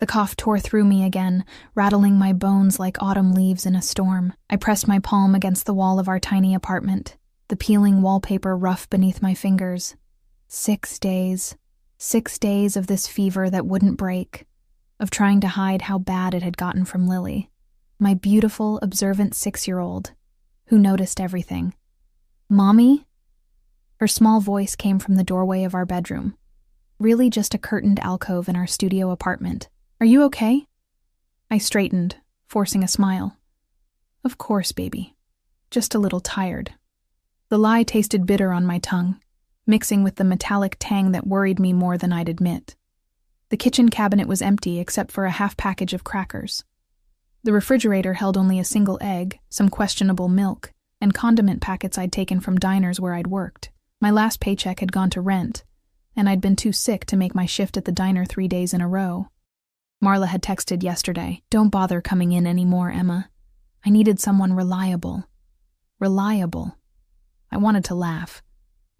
The cough tore through me again, rattling my bones like autumn leaves in a storm. I pressed my palm against the wall of our tiny apartment, the peeling wallpaper rough beneath my fingers. 6 days. 6 days of this fever that wouldn't break, of trying to hide how bad it had gotten from Lily, my beautiful, observant 6-year-old, who noticed everything. "Mommy?" Her small voice came from the doorway of our bedroom, really just a curtained alcove in our studio apartment. "Are you okay?" I straightened, forcing a smile. "Of course, baby. Just a little tired." The lie tasted bitter on my tongue, mixing with the metallic tang that worried me more than I'd admit. The kitchen cabinet was empty except for a half package of crackers. The refrigerator held only a single egg, some questionable milk, and condiment packets I'd taken from diners where I'd worked. My last paycheck had gone to rent, and I'd been too sick to make my shift at the diner 3 days in a row. Marla had texted yesterday, "Don't bother coming in anymore, Emma. I needed someone reliable." Reliable. I wanted to laugh.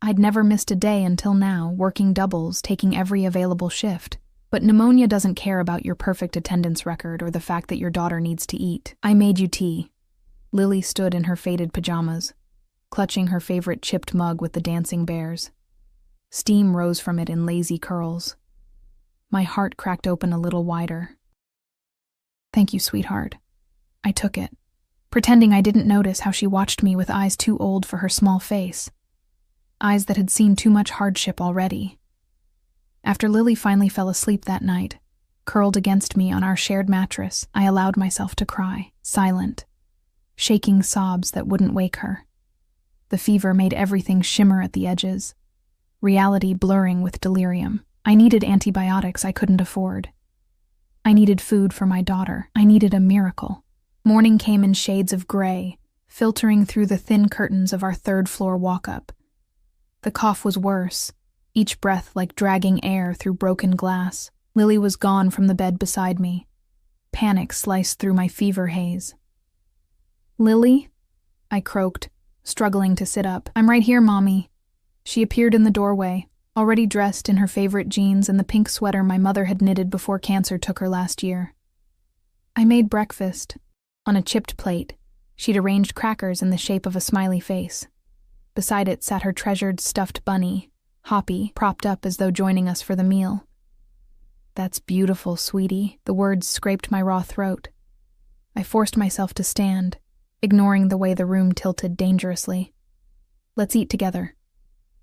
I'd never missed a day until now, working doubles, taking every available shift. But pneumonia doesn't care about your perfect attendance record or the fact that your daughter needs to eat. "I made you tea." Lily stood in her faded pajamas, clutching her favorite chipped mug with the dancing bears. Steam rose from it in lazy curls. My heart cracked open a little wider. "Thank you, sweetheart." I took it, pretending I didn't notice how she watched me with eyes too old for her small face. Eyes that had seen too much hardship already. After Lily finally fell asleep that night, curled against me on our shared mattress, I allowed myself to cry, silent, shaking sobs that wouldn't wake her. The fever made everything shimmer at the edges, reality blurring with delirium. I needed antibiotics I couldn't afford. I needed food for my daughter. I needed a miracle. Morning came in shades of gray, filtering through the thin curtains of our third-floor walk-up. The cough was worse, each breath like dragging air through broken glass. Lily was gone from the bed beside me. Panic sliced through my fever haze. "Lily?" I croaked, struggling to sit up. "I'm right here, Mommy." She appeared in the doorway, already dressed in her favorite jeans and the pink sweater my mother had knitted before cancer took her last year. I made breakfast. On a chipped plate, she'd arranged crackers in the shape of a smiley face. Beside it sat her treasured stuffed bunny, Hoppy, propped up as though joining us for the meal. "That's beautiful, sweetie." The words scraped my raw throat. I forced myself to stand, ignoring the way the room tilted dangerously. "Let's eat together."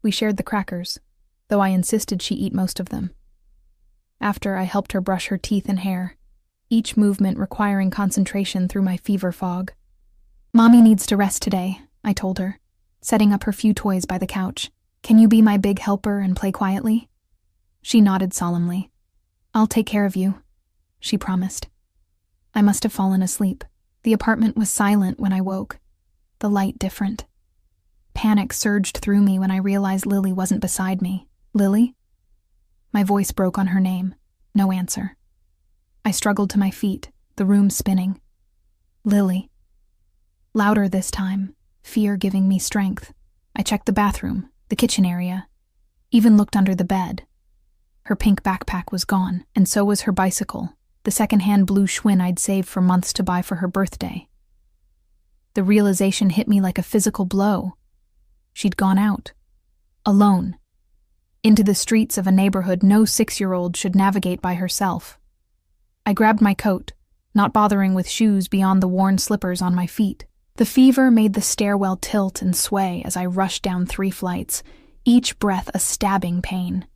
We shared the crackers, though I insisted she eat most of them. After, I helped her brush her teeth and hair, each movement requiring concentration through my fever fog. "Mommy needs to rest today," I told her, setting up her few toys by the couch. "Can you be my big helper and play quietly?" She nodded solemnly. "I'll take care of you," she promised. I must have fallen asleep. The apartment was silent when I woke, the light different. Panic surged through me when I realized Lily wasn't beside me. "Lily?" My voice broke on her name. No answer. I struggled to my feet, the room spinning. "Lily." Louder this time, fear giving me strength. I checked the bathroom, the kitchen area, even looked under the bed. Her pink backpack was gone, and so was her bicycle, the second-hand blue Schwinn I'd saved for months to buy for her birthday. The realization hit me like a physical blow. She'd gone out. Alone. Into the streets of a neighborhood no 6-year-old should navigate by herself. I grabbed my coat, not bothering with shoes beyond the worn slippers on my feet. The fever made the stairwell tilt and sway as I rushed down 3 flights, each breath a stabbing pain.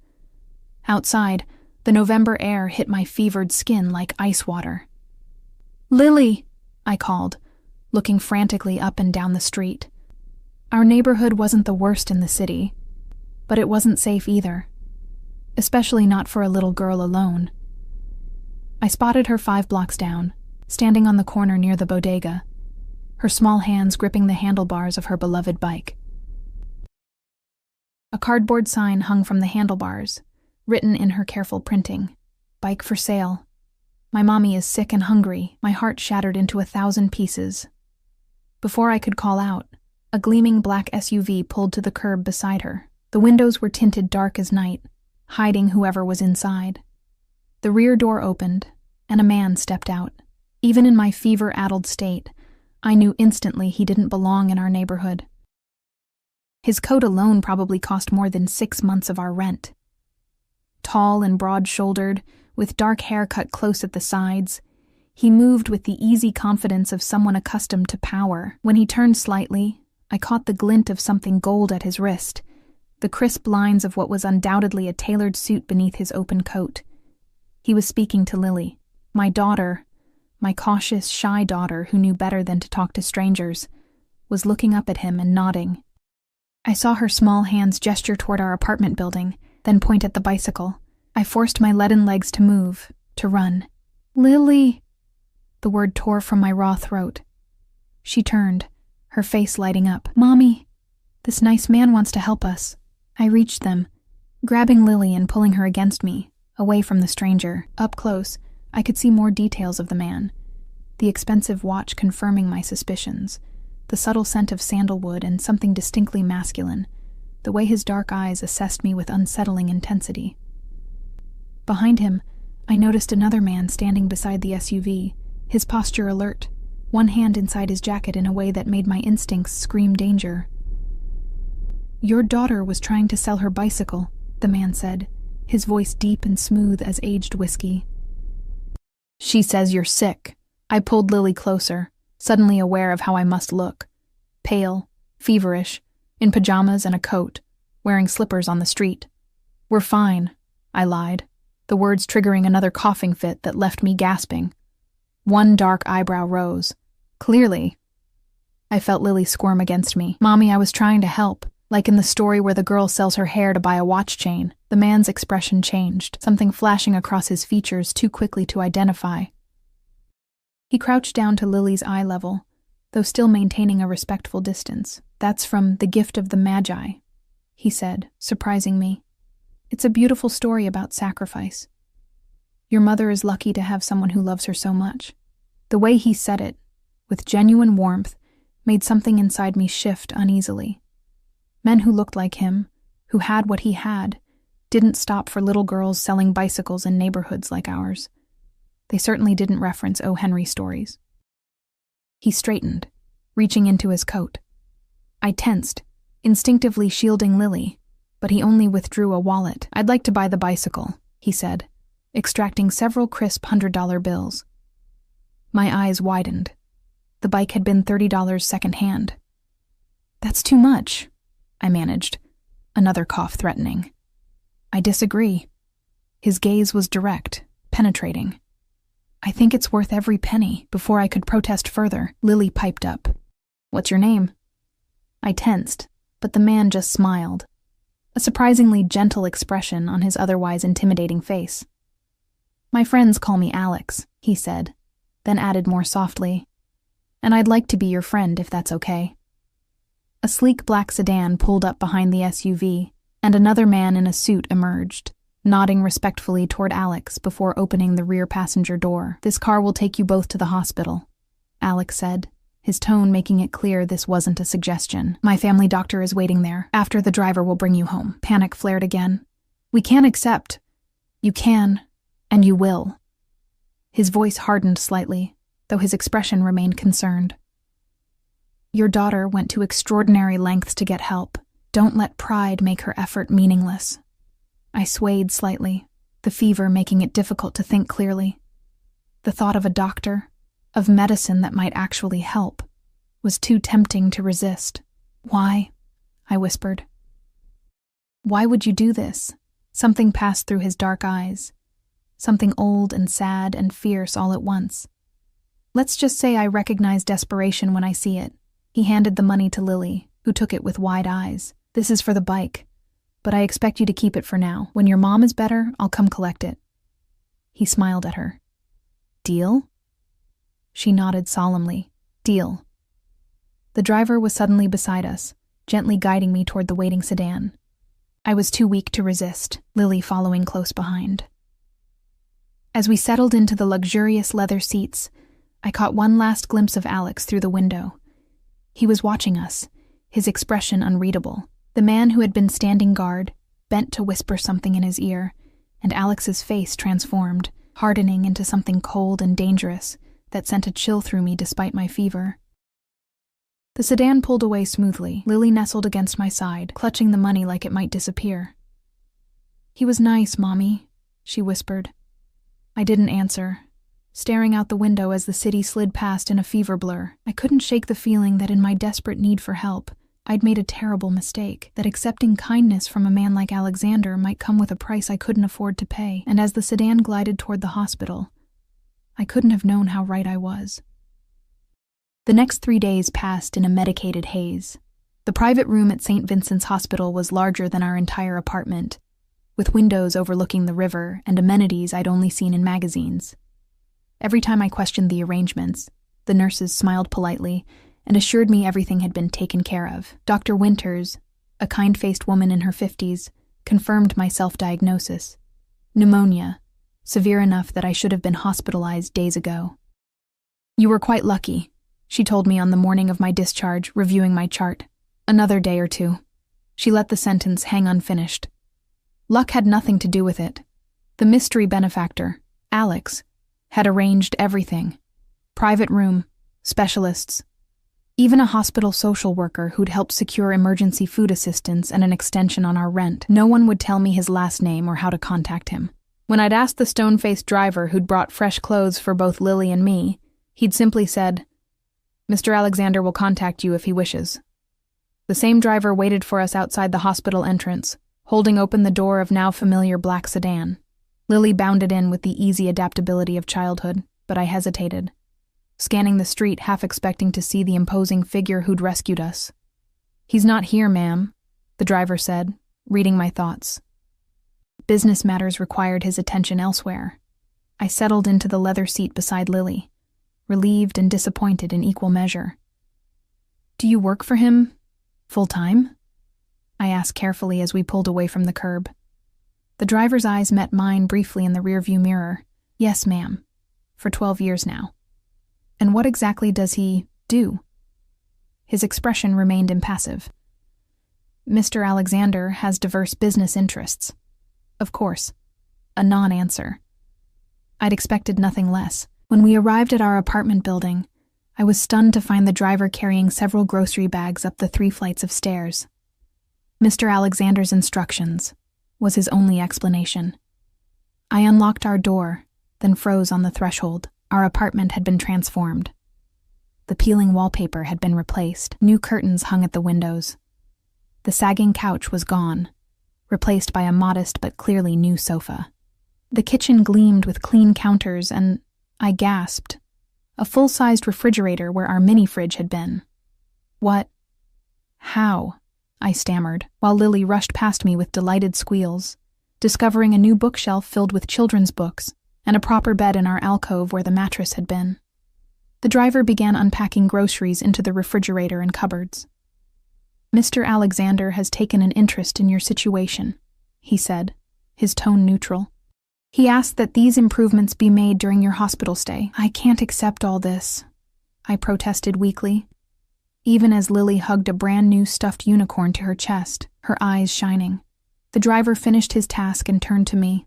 Outside, the November air hit my fevered skin like ice water. "Lily!" I called, looking frantically up and down the street. Our neighborhood wasn't the worst in the city, but it wasn't safe either, especially not for a little girl alone. I spotted her 5 blocks down, standing on the corner near the bodega, her small hands gripping the handlebars of her beloved bike. A cardboard sign hung from the handlebars, written in her careful printing, "Bike for sale. My mommy is sick and hungry." My heart shattered into 1,000 pieces. Before I could call out, a gleaming black SUV pulled to the curb beside her. The windows were tinted dark as night, hiding whoever was inside. The rear door opened, and a man stepped out. Even in my fever-addled state, I knew instantly he didn't belong in our neighborhood. His coat alone probably cost more than 6 months of our rent. Tall and broad-shouldered, with dark hair cut close at the sides, he moved with the easy confidence of someone accustomed to power. When he turned slightly, I caught the glint of something gold at his wrist, the crisp lines of what was undoubtedly a tailored suit beneath his open coat. He was speaking to Lily, my daughter, my cautious, shy daughter who knew better than to talk to strangers, was looking up at him and nodding. I saw her small hands gesture toward our apartment building, then point at the bicycle. I forced my leaden legs to move, to run. "Lily!" The word tore from my raw throat. She turned, her face lighting up. "Mommy, this nice man wants to help us." I reached them, grabbing Lily and pulling her against me, away from the stranger. Up close, I could see more details of the man. The expensive watch confirming my suspicions, the subtle scent of sandalwood and something distinctly masculine, the way his dark eyes assessed me with unsettling intensity. Behind him, I noticed another man standing beside the SUV, his posture alert, one hand inside his jacket in a way that made my instincts scream danger. "Your daughter was trying to sell her bicycle," the man said, his voice deep and smooth as aged whiskey. "She says you're sick." I pulled Lily closer, suddenly aware of how I must look. Pale, feverish, in pajamas and a coat, wearing slippers on the street. "We're fine," I lied, the words triggering another coughing fit that left me gasping. One dark eyebrow rose. "Clearly." I felt Lily squirm against me. "Mommy, I was trying to help." Like in the story where the girl sells her hair to buy a watch chain, the man's expression changed, something flashing across his features too quickly to identify. He crouched down to Lily's eye level, though still maintaining a respectful distance. "That's from The Gift of the Magi," he said, surprising me. "It's a beautiful story about sacrifice. Your mother is lucky to have someone who loves her so much." The way he said it, with genuine warmth, made something inside me shift uneasily. Men who looked like him, who had what he had, didn't stop for little girls selling bicycles in neighborhoods like ours. They certainly didn't reference O. Henry stories. He straightened, reaching into his coat. I tensed, instinctively shielding Lily, but he only withdrew a wallet. "I'd like to buy the bicycle," he said, extracting several crisp $100 bills. My eyes widened. The bike had been $30 secondhand. "That's too much," I managed, another cough threatening. "I disagree." His gaze was direct, penetrating. "I think it's worth every penny." Before I could protest further, Lily piped up. "What's your name?" I tensed, but the man just smiled, a surprisingly gentle expression on his otherwise intimidating face. "My friends call me Alex," he said, then added more softly, "and I'd like to be your friend if that's okay." A sleek black sedan pulled up behind the SUV, and another man in a suit emerged, nodding respectfully toward Alex before opening the rear passenger door. "This car will take you both to the hospital," Alex said, his tone making it clear this wasn't a suggestion. "My family doctor is waiting there. After, the driver will bring you home." Panic flared again. "We can't accept." "You can, and you will." His voice hardened slightly, though his expression remained concerned. "Your daughter went to extraordinary lengths to get help. Don't let pride make her effort meaningless." I swayed slightly, the fever making it difficult to think clearly. The thought of a doctor, of medicine that might actually help, was too tempting to resist. "Why?" I whispered. "Why would you do this?" Something passed through his dark eyes, something old and sad and fierce all at once. "Let's just say I recognize desperation when I see it." He handed the money to Lily, who took it with wide eyes. "This is for the bike, but I expect you to keep it for now. When your mom is better, I'll come collect it." He smiled at her. "Deal?" She nodded solemnly. "Deal." The driver was suddenly beside us, gently guiding me toward the waiting sedan. I was too weak to resist, Lily following close behind. As we settled into the luxurious leather seats, I caught one last glimpse of Alex through the window. He was watching us, his expression unreadable. The man who had been standing guard bent to whisper something in his ear, and Alex's face transformed, hardening into something cold and dangerous that sent a chill through me despite my fever. The sedan pulled away smoothly. Lily nestled against my side, clutching the money like it might disappear. "He was nice, Mommy," she whispered. I didn't answer, staring out the window as the city slid past in a fever blur. I couldn't shake the feeling that in my desperate need for help, I'd made a terrible mistake, that accepting kindness from a man like Alexander might come with a price I couldn't afford to pay, and as the sedan glided toward the hospital, I couldn't have known how right I was. The next 3 days passed in a medicated haze. The private room at St. Vincent's Hospital was larger than our entire apartment, with windows overlooking the river and amenities I'd only seen in magazines. Every time I questioned the arrangements, the nurses smiled politely and assured me everything had been taken care of. Dr. Winters, a kind-faced woman in her 50s, confirmed my self-diagnosis: pneumonia, severe enough that I should have been hospitalized days ago. "You were quite lucky," she told me on the morning of my discharge, reviewing my chart. "Another day or two." She let the sentence hang unfinished. Luck had nothing to do with it. The mystery benefactor, Alex, had arranged everything. Private room, specialists, even a hospital social worker who'd helped secure emergency food assistance and an extension on our rent. No one would tell me his last name or how to contact him. When I'd asked the stone-faced driver who'd brought fresh clothes for both Lily and me, he'd simply said, "Mr. Alexander will contact you if he wishes." The same driver waited for us outside the hospital entrance, holding open the door of now familiar black sedan. Lily bounded in with the easy adaptability of childhood, but I hesitated, scanning the street, half expecting to see the imposing figure who'd rescued us. "He's not here, ma'am," the driver said, reading my thoughts. Business matters required his attention elsewhere. I settled into the leather seat beside Lily, relieved and disappointed in equal measure. "Do you work for him full-time?" I asked carefully as we pulled away from the curb. The driver's eyes met mine briefly in the rearview mirror. "Yes, ma'am. For 12 years now." "And what exactly does he do?" His expression remained impassive. "Mr. Alexander has diverse business interests." Of course. A non-answer. I'd expected nothing less. When we arrived at our apartment building, I was stunned to find the driver carrying several grocery bags up the 3 flights of stairs. Mr. Alexander's instructions was his only explanation. I unlocked our door, then froze on the threshold. Our apartment had been transformed. The peeling wallpaper had been replaced. New curtains hung at the windows. The sagging couch was gone, replaced by a modest but clearly new sofa. The kitchen gleamed with clean counters and, I gasped, a full-sized refrigerator where our mini-fridge had been. "What? How?" I stammered, while Lily rushed past me with delighted squeals, discovering a new bookshelf filled with children's books and a proper bed in our alcove where the mattress had been. The driver began unpacking groceries into the refrigerator and cupboards. "Mr. Alexander has taken an interest in your situation," he said, his tone neutral. "He asked that these improvements be made during your hospital stay." "I can't accept all this," I protested weakly, even as Lily hugged a brand new stuffed unicorn to her chest, her eyes shining. The driver finished his task and turned to me.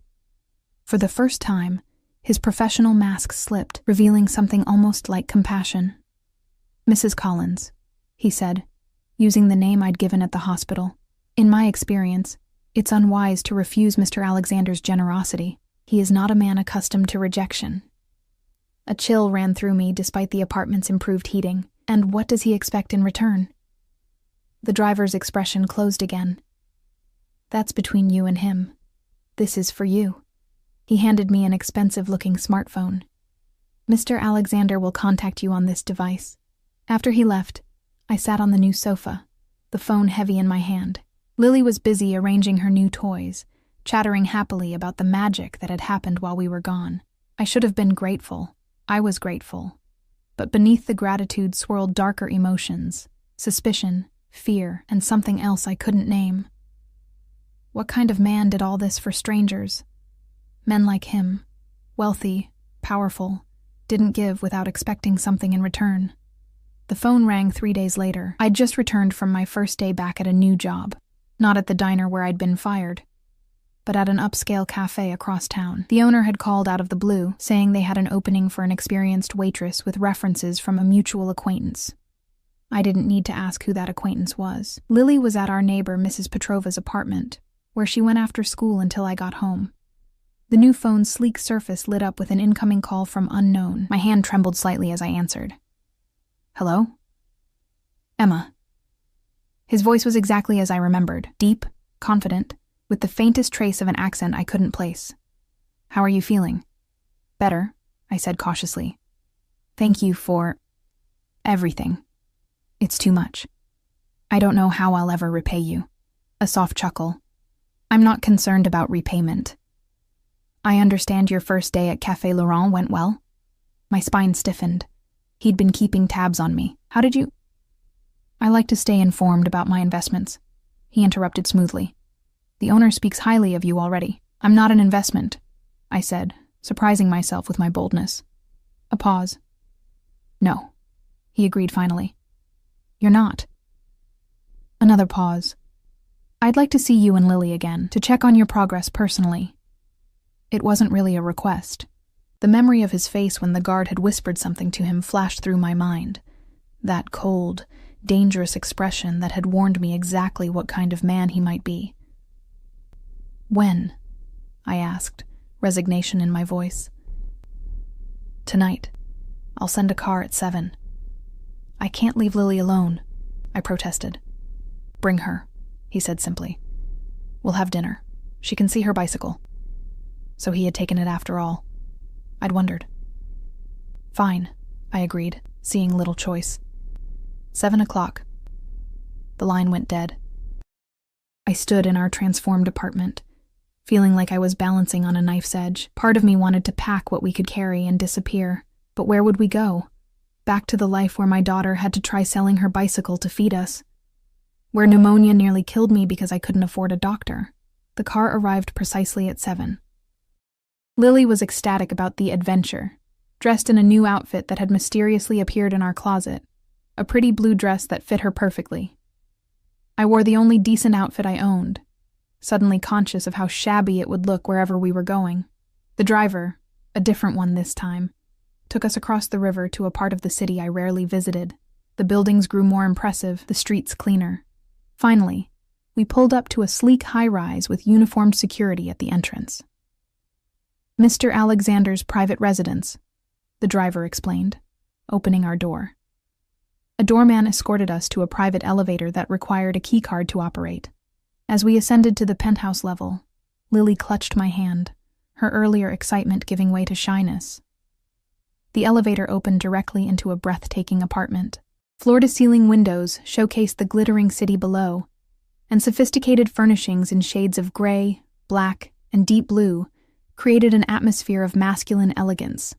For the first time, his professional mask slipped, revealing something almost like compassion. "Mrs. Collins," he said, using the name I'd given at the hospital. "In my experience, it's unwise to refuse Mr. Alexander's generosity. He is not a man accustomed to rejection." A chill ran through me despite the apartment's improved heating. "And what does he expect in return?" The driver's expression closed again. "That's between you and him. This is for you." He handed me an expensive-looking smartphone. "Mr. Alexander will contact you on this device." After he left, I sat on the new sofa, the phone heavy in my hand. Lily was busy arranging her new toys, chattering happily about the magic that had happened while we were gone. I should have been grateful. I was grateful. But beneath the gratitude swirled darker emotions: suspicion, fear, and something else I couldn't name. What kind of man did all this for strangers? Men like him, wealthy, powerful, didn't give without expecting something in return. The phone rang 3 days later. I'd just returned from my first day back at a new job, not at the diner where I'd been fired, but at an upscale cafe across town. The owner had called out of the blue, saying they had an opening for an experienced waitress with references from a mutual acquaintance. I didn't need to ask who that acquaintance was. Lily was at our neighbor Mrs. Petrova's apartment, where she went after school until I got home. The new phone's sleek surface lit up with an incoming call from unknown. My hand trembled slightly as I answered. Hello? Emma. His voice was exactly as I remembered, deep, confident, with the faintest trace of an accent I couldn't place. How are you feeling? Better, I said cautiously. Thank you for everything. It's too much. I don't know how I'll ever repay you. A soft chuckle. I'm not concerned about repayment. I understand your first day at Café Laurent went well? My spine stiffened. He'd been keeping tabs on me. How did you? I like to stay informed about my investments. He interrupted smoothly. The owner speaks highly of you already. I'm not an investment, I said, surprising myself with my boldness. A pause. No, he agreed finally. You're not. Another pause. I'd like to see you and Lily again, to check on your progress personally. It wasn't really a request. The memory of his face when the guard had whispered something to him flashed through my mind. That cold, dangerous expression that had warned me exactly what kind of man he might be. When? I asked, resignation in my voice. Tonight. I'll send a car at 7. I can't leave Lily alone, I protested. Bring her, he said simply. We'll have dinner. She can see her bicycle. So he had taken it after all. I'd wondered. Fine, I agreed, seeing little choice. 7 o'clock. The line went dead. I stood in our transformed apartment, feeling like I was balancing on a knife's edge. Part of me wanted to pack what we could carry and disappear, but where would we go? Back to the life where my daughter had to try selling her bicycle to feed us. Where pneumonia nearly killed me because I couldn't afford a doctor. The car arrived precisely at 7. Lily was ecstatic about the adventure, dressed in a new outfit that had mysteriously appeared in our closet, a pretty blue dress that fit her perfectly. I wore the only decent outfit I owned, suddenly conscious of how shabby it would look wherever we were going. The driver, a different one this time, took us across the river to a part of the city I rarely visited. The buildings grew more impressive, the streets cleaner. Finally, we pulled up to a sleek high-rise with uniformed security at the entrance. Mr. Alexander's private residence, the driver explained, opening our door. A doorman escorted us to a private elevator that required a keycard to operate. As we ascended to the penthouse level, Lily clutched my hand, her earlier excitement giving way to shyness. The elevator opened directly into a breathtaking apartment. Floor-to-ceiling windows showcased the glittering city below, and sophisticated furnishings in shades of gray, black, and deep blue created an atmosphere of masculine elegance.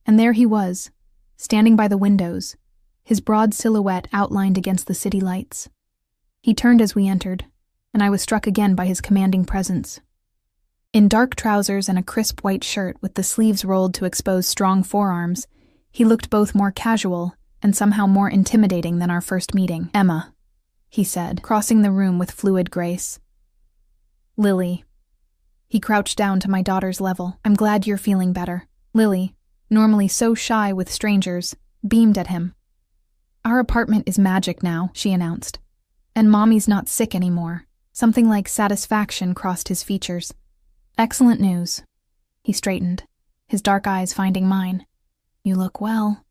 And there he was, standing by the windows, his broad silhouette outlined against the city lights. He turned as we entered, and I was struck again by his commanding presence. In dark trousers and a crisp white shirt with the sleeves rolled to expose strong forearms, he looked both more casual and somehow more intimidating than our first meeting. Emma, he said, crossing the room with fluid grace. Lily. He crouched down to my daughter's level. I'm glad you're feeling better. Lily, normally so shy with strangers, beamed at him. Our apartment is magic now, she announced. And Mommy's not sick anymore. Something like satisfaction crossed his features. Excellent news. He straightened, his dark eyes finding mine. You look well.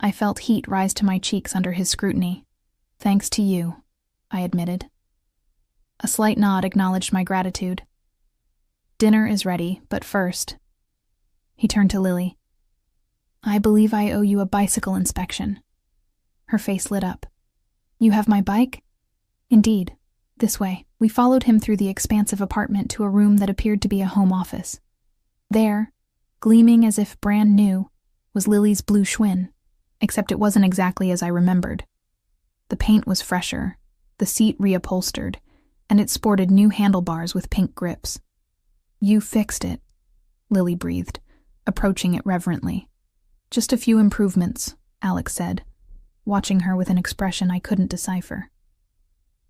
I felt heat rise to my cheeks under his scrutiny. Thanks to you, I admitted. A slight nod acknowledged my gratitude. Dinner is ready, but first. He turned to Lily. I believe I owe you a bicycle inspection. Her face lit up. You have my bike? Indeed. This way. We followed him through the expansive apartment to a room that appeared to be a home office. There, gleaming as if brand new, was Lily's blue Schwinn, except it wasn't exactly as I remembered. The paint was fresher, the seat reupholstered, and it sported new handlebars with pink grips. You fixed it, Lily breathed, approaching it reverently. Just a few improvements, Alex said, watching her with an expression I couldn't decipher.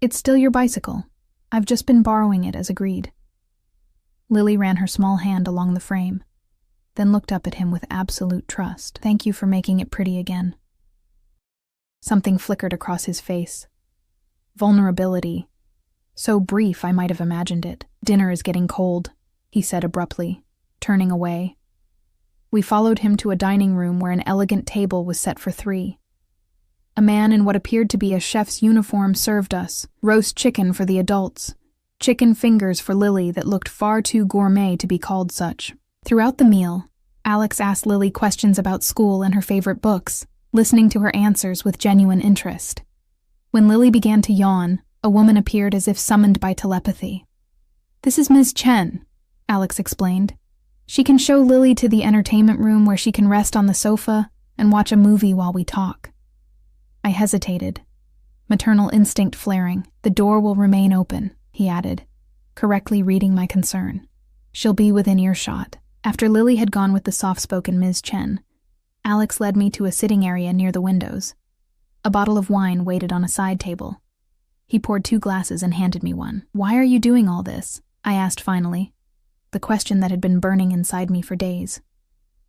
It's still your bicycle. I've just been borrowing it as agreed. Lily ran her small hand along the frame, then looked up at him with absolute trust. Thank you for making it pretty again. Something flickered across his face. Vulnerability. So brief I might have imagined it. Dinner is getting cold, he said abruptly, turning away. We followed him to a dining room where an elegant table was set for 3. A man in what appeared to be a chef's uniform served us roast chicken for the adults, chicken fingers for Lily that looked far too gourmet to be called such. Throughout the meal, Alex asked Lily questions about school and her favorite books, listening to her answers with genuine interest. When Lily began to yawn, a woman appeared as if summoned by telepathy. "This is Ms. Chen," Alex explained. "She can show Lily to the entertainment room where she can rest on the sofa and watch a movie while we talk." I hesitated, maternal instinct flaring. "The door will remain open," he added, correctly reading my concern. "She'll be within earshot." After Lily had gone with the soft-spoken Ms. Chen, Alex led me to a sitting area near the windows. A bottle of wine waited on a side table. He poured 2 glasses and handed me one. "Why are you doing all this?" I asked finally, the question that had been burning inside me for days.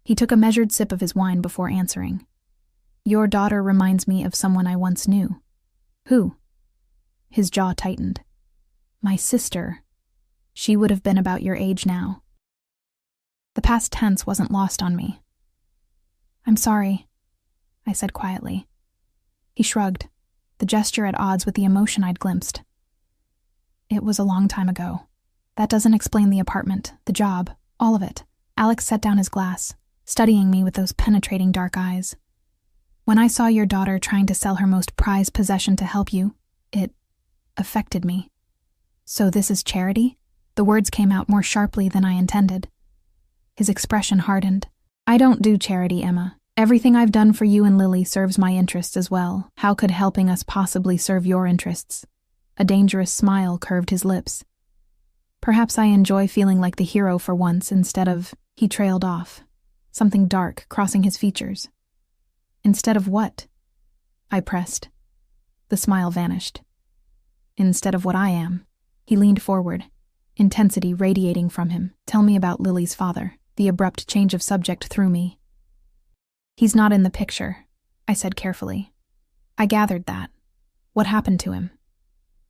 He took a measured sip of his wine before answering. "Your daughter reminds me of someone I once knew." "Who?" His jaw tightened. "My sister. She would have been about your age now." The past tense wasn't lost on me. "I'm sorry," I said quietly. He shrugged, the gesture at odds with the emotion I'd glimpsed. "It was a long time ago. That doesn't explain the apartment, the job, all of it." Alex set down his glass, studying me with those penetrating dark eyes. "When I saw your daughter trying to sell her most prized possession to help you, it affected me." "So this is charity?" The words came out more sharply than I intended. His expression hardened. "I don't do charity, Emma. Everything I've done for you and Lily serves my interests as well. How could helping us possibly serve your interests?" A dangerous smile curved his lips. "Perhaps I enjoy feeling like the hero for once instead of—" He trailed off, something dark crossing his features. "Instead of what?" I pressed. The smile vanished. "Instead of what I am." He leaned forward, intensity radiating from him. "Tell me about Lily's father." The abrupt change of subject threw me. "He's not in the picture," I said carefully. "I gathered that. What happened to him?"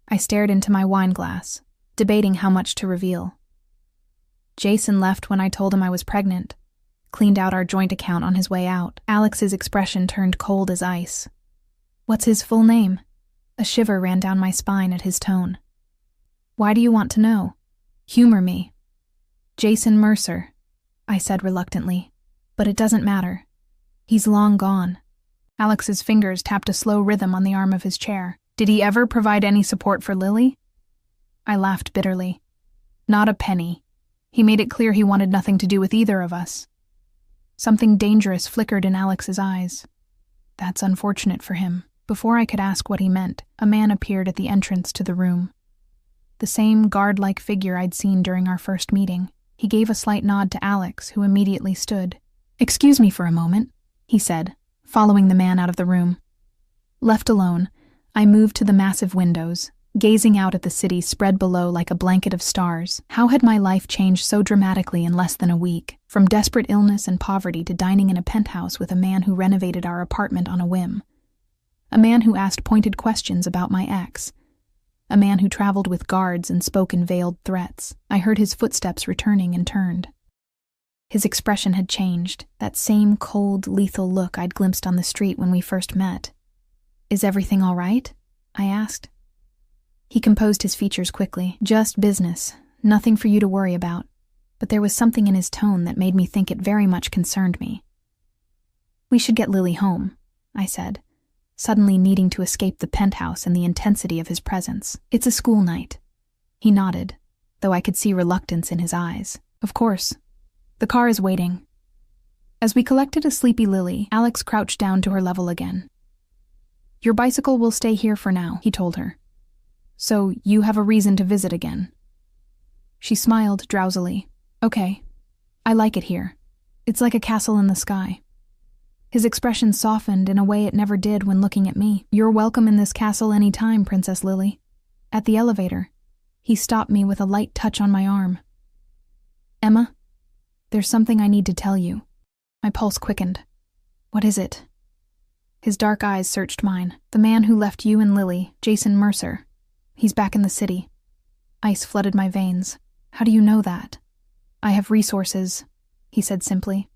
I stared into my wine glass, debating how much to reveal. "Jason left when I told him I was pregnant. Cleaned out our joint account on his way out." Alex's expression turned cold as ice. "What's his full name?" A shiver ran down my spine at his tone. "Why do you want to know?" "Humor me." "Jason Mercer," I said reluctantly. "But it doesn't matter. He's long gone." Alex's fingers tapped a slow rhythm on the arm of his chair. "Did he ever provide any support for Lily?" I laughed bitterly. "Not a penny. He made it clear he wanted nothing to do with either of us." Something dangerous flickered in Alex's eyes. "That's unfortunate for him." Before I could ask what he meant, a man appeared at the entrance to the room. The same guard-like figure I'd seen during our first meeting. He gave a slight nod to Alex, who immediately stood. "Excuse me for a moment," he said, following the man out of the room. Left alone, I moved to the massive windows, gazing out at the city spread below like a blanket of stars. How had my life changed so dramatically in less than a week? From desperate illness and poverty to dining in a penthouse with a man who renovated our apartment on a whim. A man who asked pointed questions about my ex. A man who traveled with guards and spoke in veiled threats. I heard his footsteps returning and turned. His expression had changed, that same cold, lethal look I'd glimpsed on the street when we first met. "Is everything all right?" I asked. He composed his features quickly. "Just business. Nothing for you to worry about." But there was something in his tone that made me think it very much concerned me. "We should get Lily home," I said, suddenly needing to escape the penthouse and the intensity of his presence. "It's a school night." He nodded, though I could see reluctance in his eyes. "Of course. The car is waiting." As we collected a sleepy Lily, Alex crouched down to her level again. "Your bicycle will stay here for now," he told her. "So you have a reason to visit again." She smiled drowsily. "Okay. I like it here. It's like a castle in the sky." His expression softened in a way it never did when looking at me. "You're welcome in this castle any time, Princess Lily." At the elevator, he stopped me with a light touch on my arm. Emma, there's something I need to tell you. My pulse quickened. What is it? His dark eyes searched mine. The man who left you and Lily, Jason Mercer. He's back in the city. Ice flooded my veins. How do you know that? I have resources, he said simply.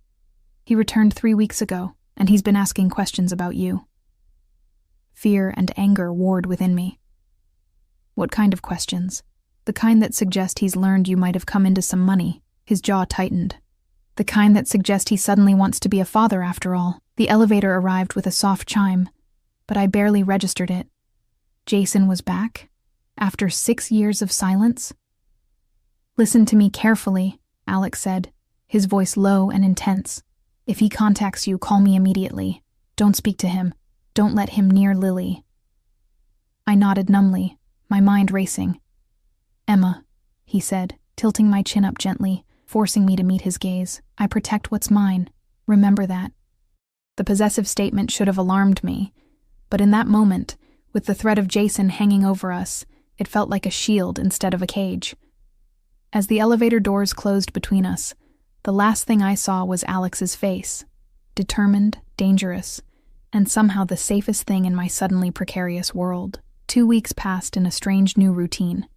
He returned 3 weeks ago, and he's been asking questions about you. Fear and anger warred within me. What kind of questions? The kind that suggest he's learned you might have come into some money. His jaw tightened. The kind that suggest he suddenly wants to be a father after all. The elevator arrived with a soft chime, but I barely registered it. Jason was back? After 6 years of silence? Listen to me carefully, Alex said, his voice low and intense. If he contacts you, call me immediately. Don't speak to him. Don't let him near Lily. I nodded numbly, my mind racing. Emma, he said, tilting my chin up gently, forcing me to meet his gaze. I protect what's mine. Remember that. The possessive statement should have alarmed me, but in that moment, with the threat of Jason hanging over us, it felt like a shield instead of a cage. As the elevator doors closed between us, the last thing I saw was Alex's face, determined, dangerous, and somehow the safest thing in my suddenly precarious world. 2 weeks passed in a strange new routine.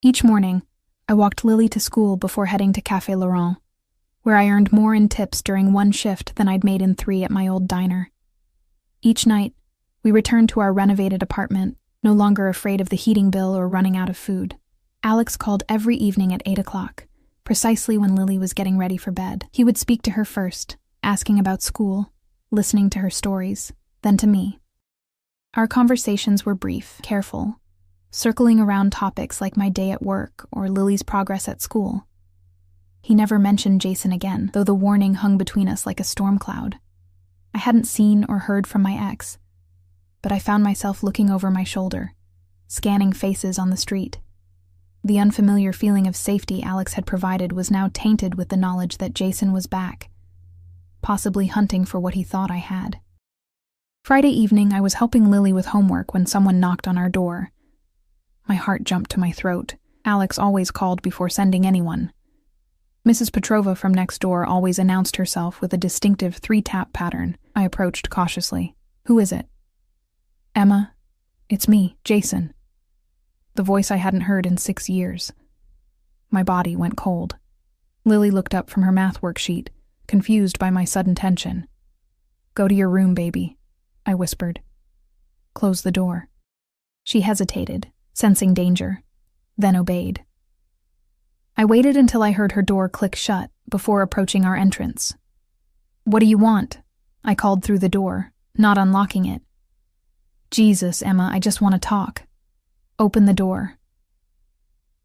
Each morning, I walked Lily to school before heading to Café Laurent, where I earned more in tips during one shift than I'd made in 3 at my old diner. Each night, we returned to our renovated apartment, no longer afraid of the heating bill or running out of food. Alex called every evening at 8 o'clock, precisely when Lily was getting ready for bed. He would speak to her first, asking about school, listening to her stories, then to me. Our conversations were brief, careful, circling around topics like my day at work or Lily's progress at school. He never mentioned Jason again, though the warning hung between us like a storm cloud. I hadn't seen or heard from my ex, but I found myself looking over my shoulder, scanning faces on the street. The unfamiliar feeling of safety Alex had provided was now tainted with the knowledge that Jason was back, possibly hunting for what he thought I had. Friday evening, I was helping Lily with homework when someone knocked on our door. My heart jumped to my throat. Alex always called before sending anyone. Mrs. Petrova from next door always announced herself with a distinctive 3-tap pattern. I approached cautiously. Who is it? Emma, it's me, Jason. The voice I hadn't heard in 6 years. My body went cold. Lily looked up from her math worksheet, confused by my sudden tension. Go to your room, baby, I whispered. Close the door. She hesitated, sensing danger, then obeyed. I waited until I heard her door click shut before approaching our entrance. What do you want? I called through the door, not unlocking it. Jesus, Emma, I just want to talk. Open the door.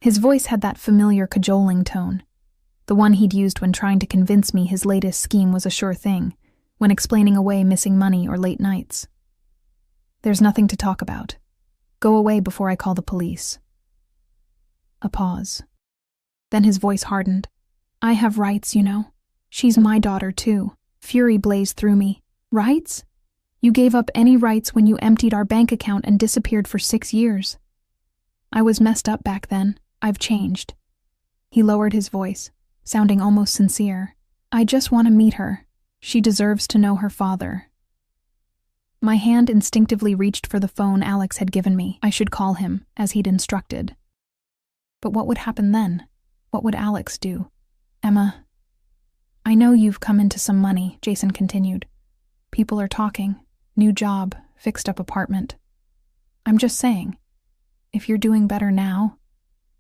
His voice had that familiar cajoling tone, the one he'd used when trying to convince me his latest scheme was a sure thing, when explaining away missing money or late nights. There's nothing to talk about. Go away before I call the police. A pause. Then his voice hardened. I have rights, you know. She's my daughter, too. Fury blazed through me. Rights? You gave up any rights when you emptied our bank account and disappeared for 6 years. I was messed up back then. I've changed. He lowered his voice, sounding almost sincere. I just want to meet her. She deserves to know her father. My hand instinctively reached for the phone Alex had given me. I should call him, as he'd instructed. But what would happen then? What would Alex do? Emma, I know you've come into some money, Jason continued. People are talking. New job, fixed up apartment. I'm just saying, if you're doing better now,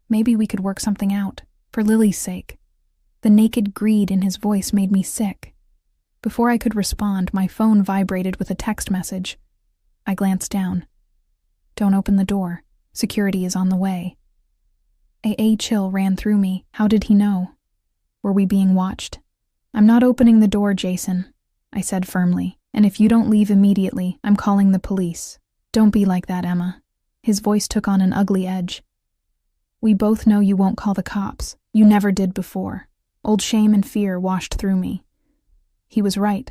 maybe we could work something out, for Lily's sake. The naked greed in his voice made me sick. Before I could respond, my phone vibrated with a text message. I glanced down. Don't open the door. Security is on the way. A chill ran through me. How did he know? Were we being watched? I'm not opening the door, Jason, I said firmly. And if you don't leave immediately, I'm calling the police. Don't be like that, Emma. His voice took on an ugly edge. We both know you won't call the cops. You never did before. Old shame and fear washed through me. He was right.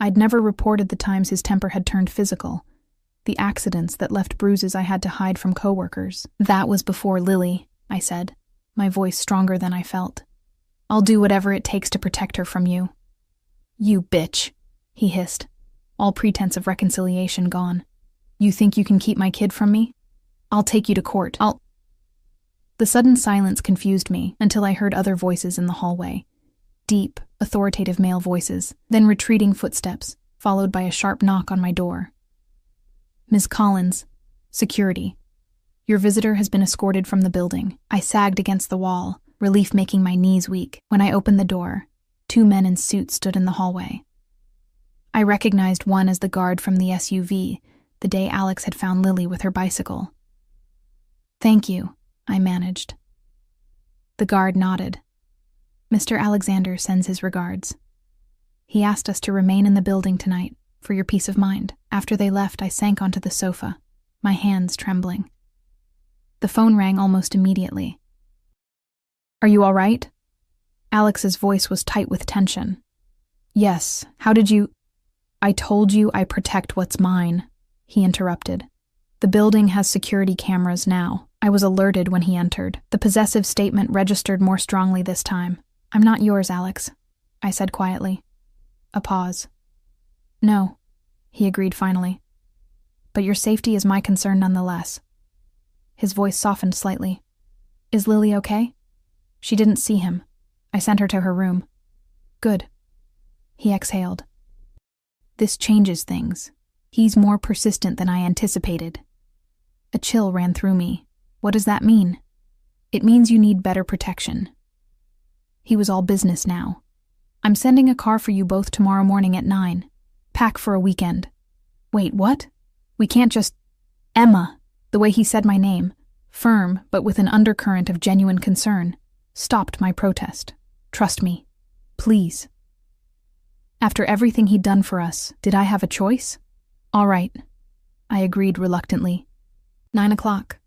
I'd never reported the times his temper had turned physical, the accidents that left bruises I had to hide from coworkers. That was before Lily, I said, my voice stronger than I felt. I'll do whatever it takes to protect her from you." "You bitch," he hissed, all pretense of reconciliation gone. "You think you can keep my kid from me? I'll take you to court. The sudden silence confused me until I heard other voices in the hallway. Deep, authoritative male voices, then retreating footsteps, followed by a sharp knock on my door. "Ms. Collins, security. Your visitor has been escorted from the building." I sagged against the wall, relief making my knees weak. When I opened the door, 2 men in suits stood in the hallway. I recognized one as the guard from the SUV, the day Alex had found Lily with her bicycle. "Thank you," I managed. The guard nodded. "Mr. Alexander sends his regards. He asked us to remain in the building tonight, for your peace of mind." After they left, I sank onto the sofa, my hands trembling. The phone rang almost immediately. "Are you all right?" Alex's voice was tight with tension. "Yes, how did you—" "I told you I protect what's mine," he interrupted. "The building has security cameras now. I was alerted when he entered." The possessive statement registered more strongly this time. "I'm not yours, Alex," I said quietly. A pause. "No," he agreed finally. "But your safety is my concern nonetheless." His voice softened slightly. "Is Lily okay?" "She didn't see him. I sent her to her room." "Good." He exhaled. "This changes things. He's more persistent than I anticipated." A chill ran through me. "What does that mean?" "It means you need better protection." He was all business now. "I'm sending a car for you both tomorrow morning at 9. Pack for a weekend." "Wait, what? We can't just—" "Emma," the way he said my name, firm but with an undercurrent of genuine concern, stopped my protest. "Trust me. Please." After everything he'd done for us, did I have a choice? "All right," I agreed reluctantly. 9 o'clock.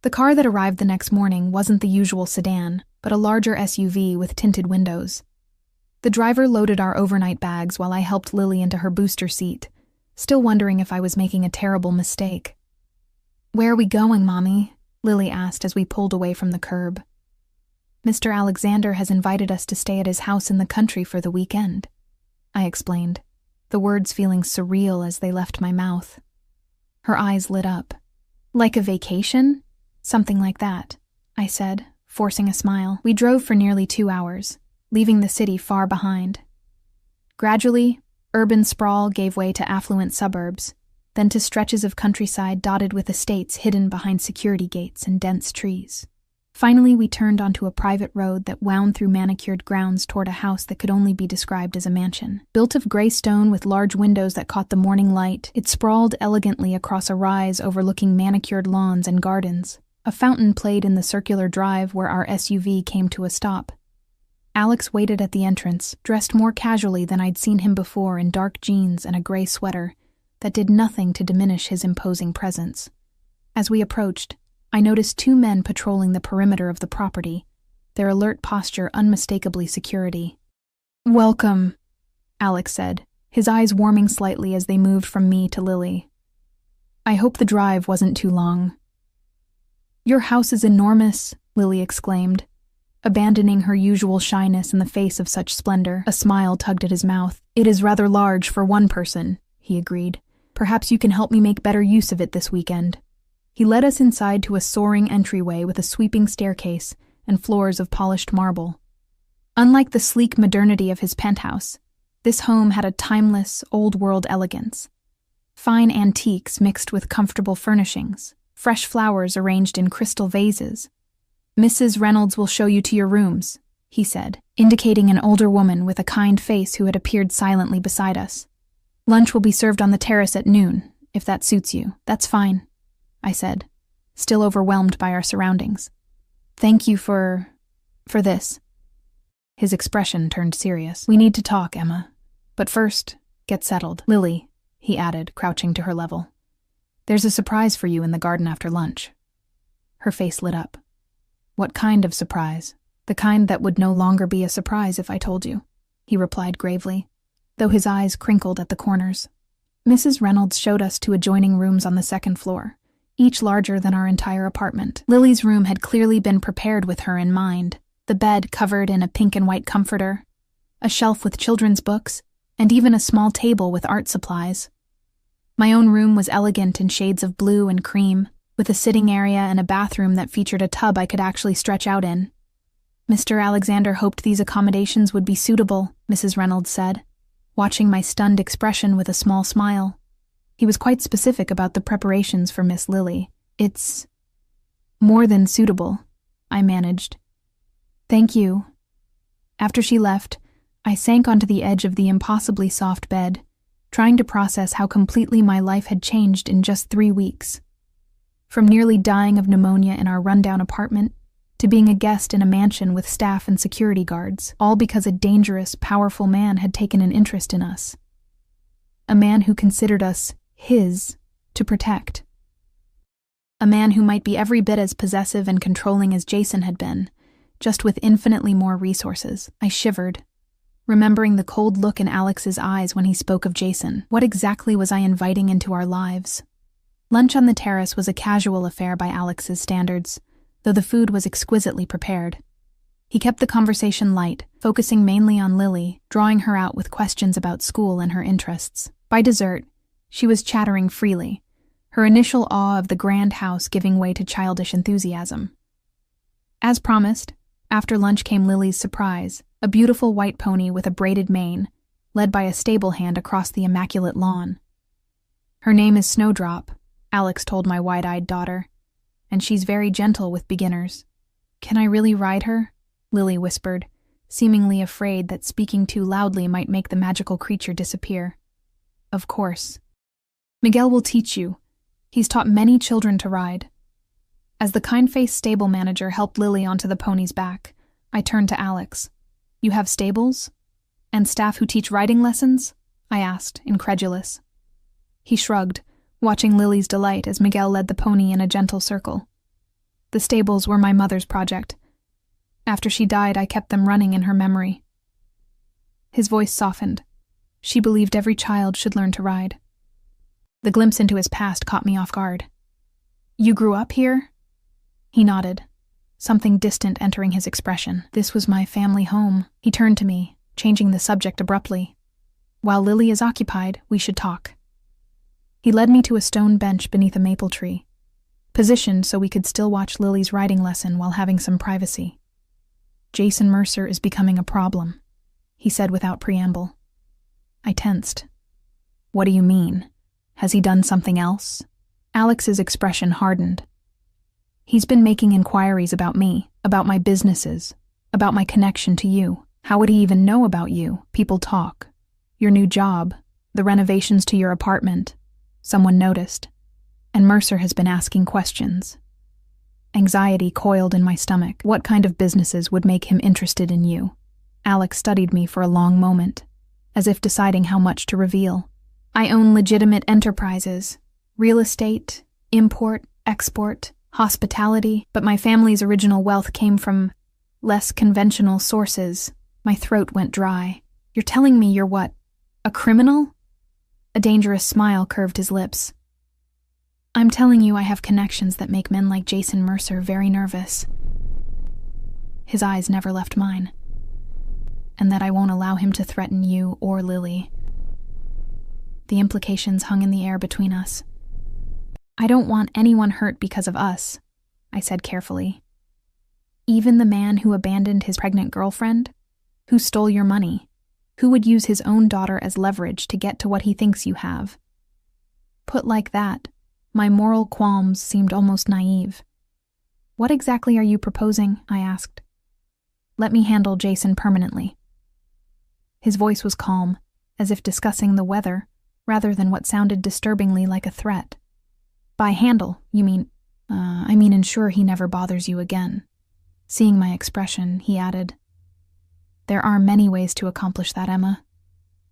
The car that arrived the next morning wasn't the usual sedan, but a larger SUV with tinted windows. The driver loaded our overnight bags while I helped Lily into her booster seat, still wondering if I was making a terrible mistake. "Where are we going, Mommy?" Lily asked as we pulled away from the curb. "Mr. Alexander has invited us to stay at his house in the country for the weekend," I explained, the words feeling surreal as they left my mouth. Her eyes lit up. "Like a vacation?" "Something like that," I said, forcing a smile. We drove for nearly 2 hours, leaving the city far behind. Gradually, urban sprawl gave way to affluent suburbs, then to stretches of countryside dotted with estates hidden behind security gates and dense trees. Finally, we turned onto a private road that wound through manicured grounds toward a house that could only be described as a mansion. Built of gray stone with large windows that caught the morning light, it sprawled elegantly across a rise overlooking manicured lawns and gardens. A fountain played in the circular drive where our SUV came to a stop. Alex waited at the entrance, dressed more casually than I'd seen him before in dark jeans and a gray sweater that did nothing to diminish his imposing presence. As we approached, I noticed 2 men patrolling the perimeter of the property, their alert posture unmistakably security. "Welcome," Alex said, his eyes warming slightly as they moved from me to Lily. "I hope the drive wasn't too long." "Your house is enormous," Lily exclaimed, abandoning her usual shyness in the face of such splendor. A smile tugged at his mouth. "It is rather large for one person," he agreed. "Perhaps you can help me make better use of it this weekend." He led us inside to a soaring entryway with a sweeping staircase and floors of polished marble. Unlike the sleek modernity of his penthouse, this home had a timeless, old-world elegance. Fine antiques mixed with comfortable furnishings, fresh flowers arranged in crystal vases. "Mrs. Reynolds will show you to your rooms," he said, indicating an older woman with a kind face who had appeared silently beside us. "Lunch will be served on the terrace at noon, if that suits you." "That's fine," I said, still overwhelmed by our surroundings. "Thank you for this." His expression turned serious. "We need to talk, Emma. But first, get settled." "Lily," he added, crouching to her level. "There's a surprise for you in the garden after lunch." Her face lit up. "What kind of surprise?" "The kind that would no longer be a surprise if I told you," he replied gravely, though his eyes crinkled at the corners. Mrs. Reynolds showed us to adjoining rooms on the 2nd floor, each larger than our entire apartment. Lily's room had clearly been prepared with her in mind. The bed covered in a pink and white comforter, a shelf with children's books, and even a small table with art supplies. My own room was elegant in shades of blue and cream, with a sitting area and a bathroom that featured a tub I could actually stretch out in. Mr. Alexander hoped these accommodations would be suitable, Mrs. Reynolds said, watching my stunned expression with a small smile. He was quite specific about the preparations for Miss Lily. It's more than suitable, I managed. Thank you. After she left, I sank onto the edge of the impossibly soft bed, trying to process how completely my life had changed in just 3 weeks. From nearly dying of pneumonia in our rundown apartment, to being a guest in a mansion with staff and security guards, all because a dangerous, powerful man had taken an interest in us. A man who considered us his to protect. A man who might be every bit as possessive and controlling as Jason had been, just with infinitely more resources. I shivered, remembering the cold look in Alex's eyes when he spoke of Jason. What exactly was I inviting into our lives? Lunch on the terrace was a casual affair by Alex's standards, though the food was exquisitely prepared. He kept the conversation light, focusing mainly on Lily, drawing her out with questions about school and her interests. By dessert, she was chattering freely, her initial awe of the grand house giving way to childish enthusiasm. As promised, after lunch came Lily's surprise, a beautiful white pony with a braided mane, led by a stable hand across the immaculate lawn. Her name is Snowdrop, Alex told my wide-eyed daughter, and she's very gentle with beginners. Can I really ride her? Lily whispered, seemingly afraid that speaking too loudly might make the magical creature disappear. Of course. Miguel will teach you. He's taught many children to ride. As the kind-faced stable manager helped Lily onto the pony's back, I turned to Alex. You have stables? And staff who teach riding lessons? I asked, incredulous. He shrugged, watching Lily's delight as Miguel led the pony in a gentle circle. The stables were my mother's project. After she died, I kept them running in her memory. His voice softened. She believed every child should learn to ride. The glimpse into his past caught me off guard. You grew up here? He nodded, something distant entering his expression. This was my family home. He turned to me, changing the subject abruptly. While Lily is occupied, we should talk. He led me to a stone bench beneath a maple tree, positioned so we could still watch Lily's riding lesson while having some privacy. Jason Mercer is becoming a problem, he said without preamble. I tensed. What do you mean? Has he done something else? Alex's expression hardened. He's been making inquiries about me, about my businesses, about my connection to you. How would he even know about you? People talk. Your new job, the renovations to your apartment. Someone noticed. And Mercer has been asking questions. Anxiety coiled in my stomach. What kind of businesses would make him interested in you? Alex studied me for a long moment, as if deciding how much to reveal. I own legitimate enterprises. Real estate, import, export, hospitality, but my family's original wealth came from less conventional sources. My throat went dry. You're telling me you're what? A criminal? A dangerous smile curved his lips. I'm telling you I have connections that make men like Jason Mercer very nervous. His eyes never left mine. And that I won't allow him to threaten you or Lily. The implications hung in the air between us. I don't want anyone hurt because of us, I said carefully. Even the man who abandoned his pregnant girlfriend? Who stole your money? Who would use his own daughter as leverage to get to what he thinks you have? Put like that, my moral qualms seemed almost naive. What exactly are you proposing? I asked. Let me handle Jason permanently. His voice was calm, as if discussing the weather, rather than what sounded disturbingly like a threat. By handle, you mean, I mean ensure he never bothers you again. Seeing my expression, he added, There are many ways to accomplish that, Emma.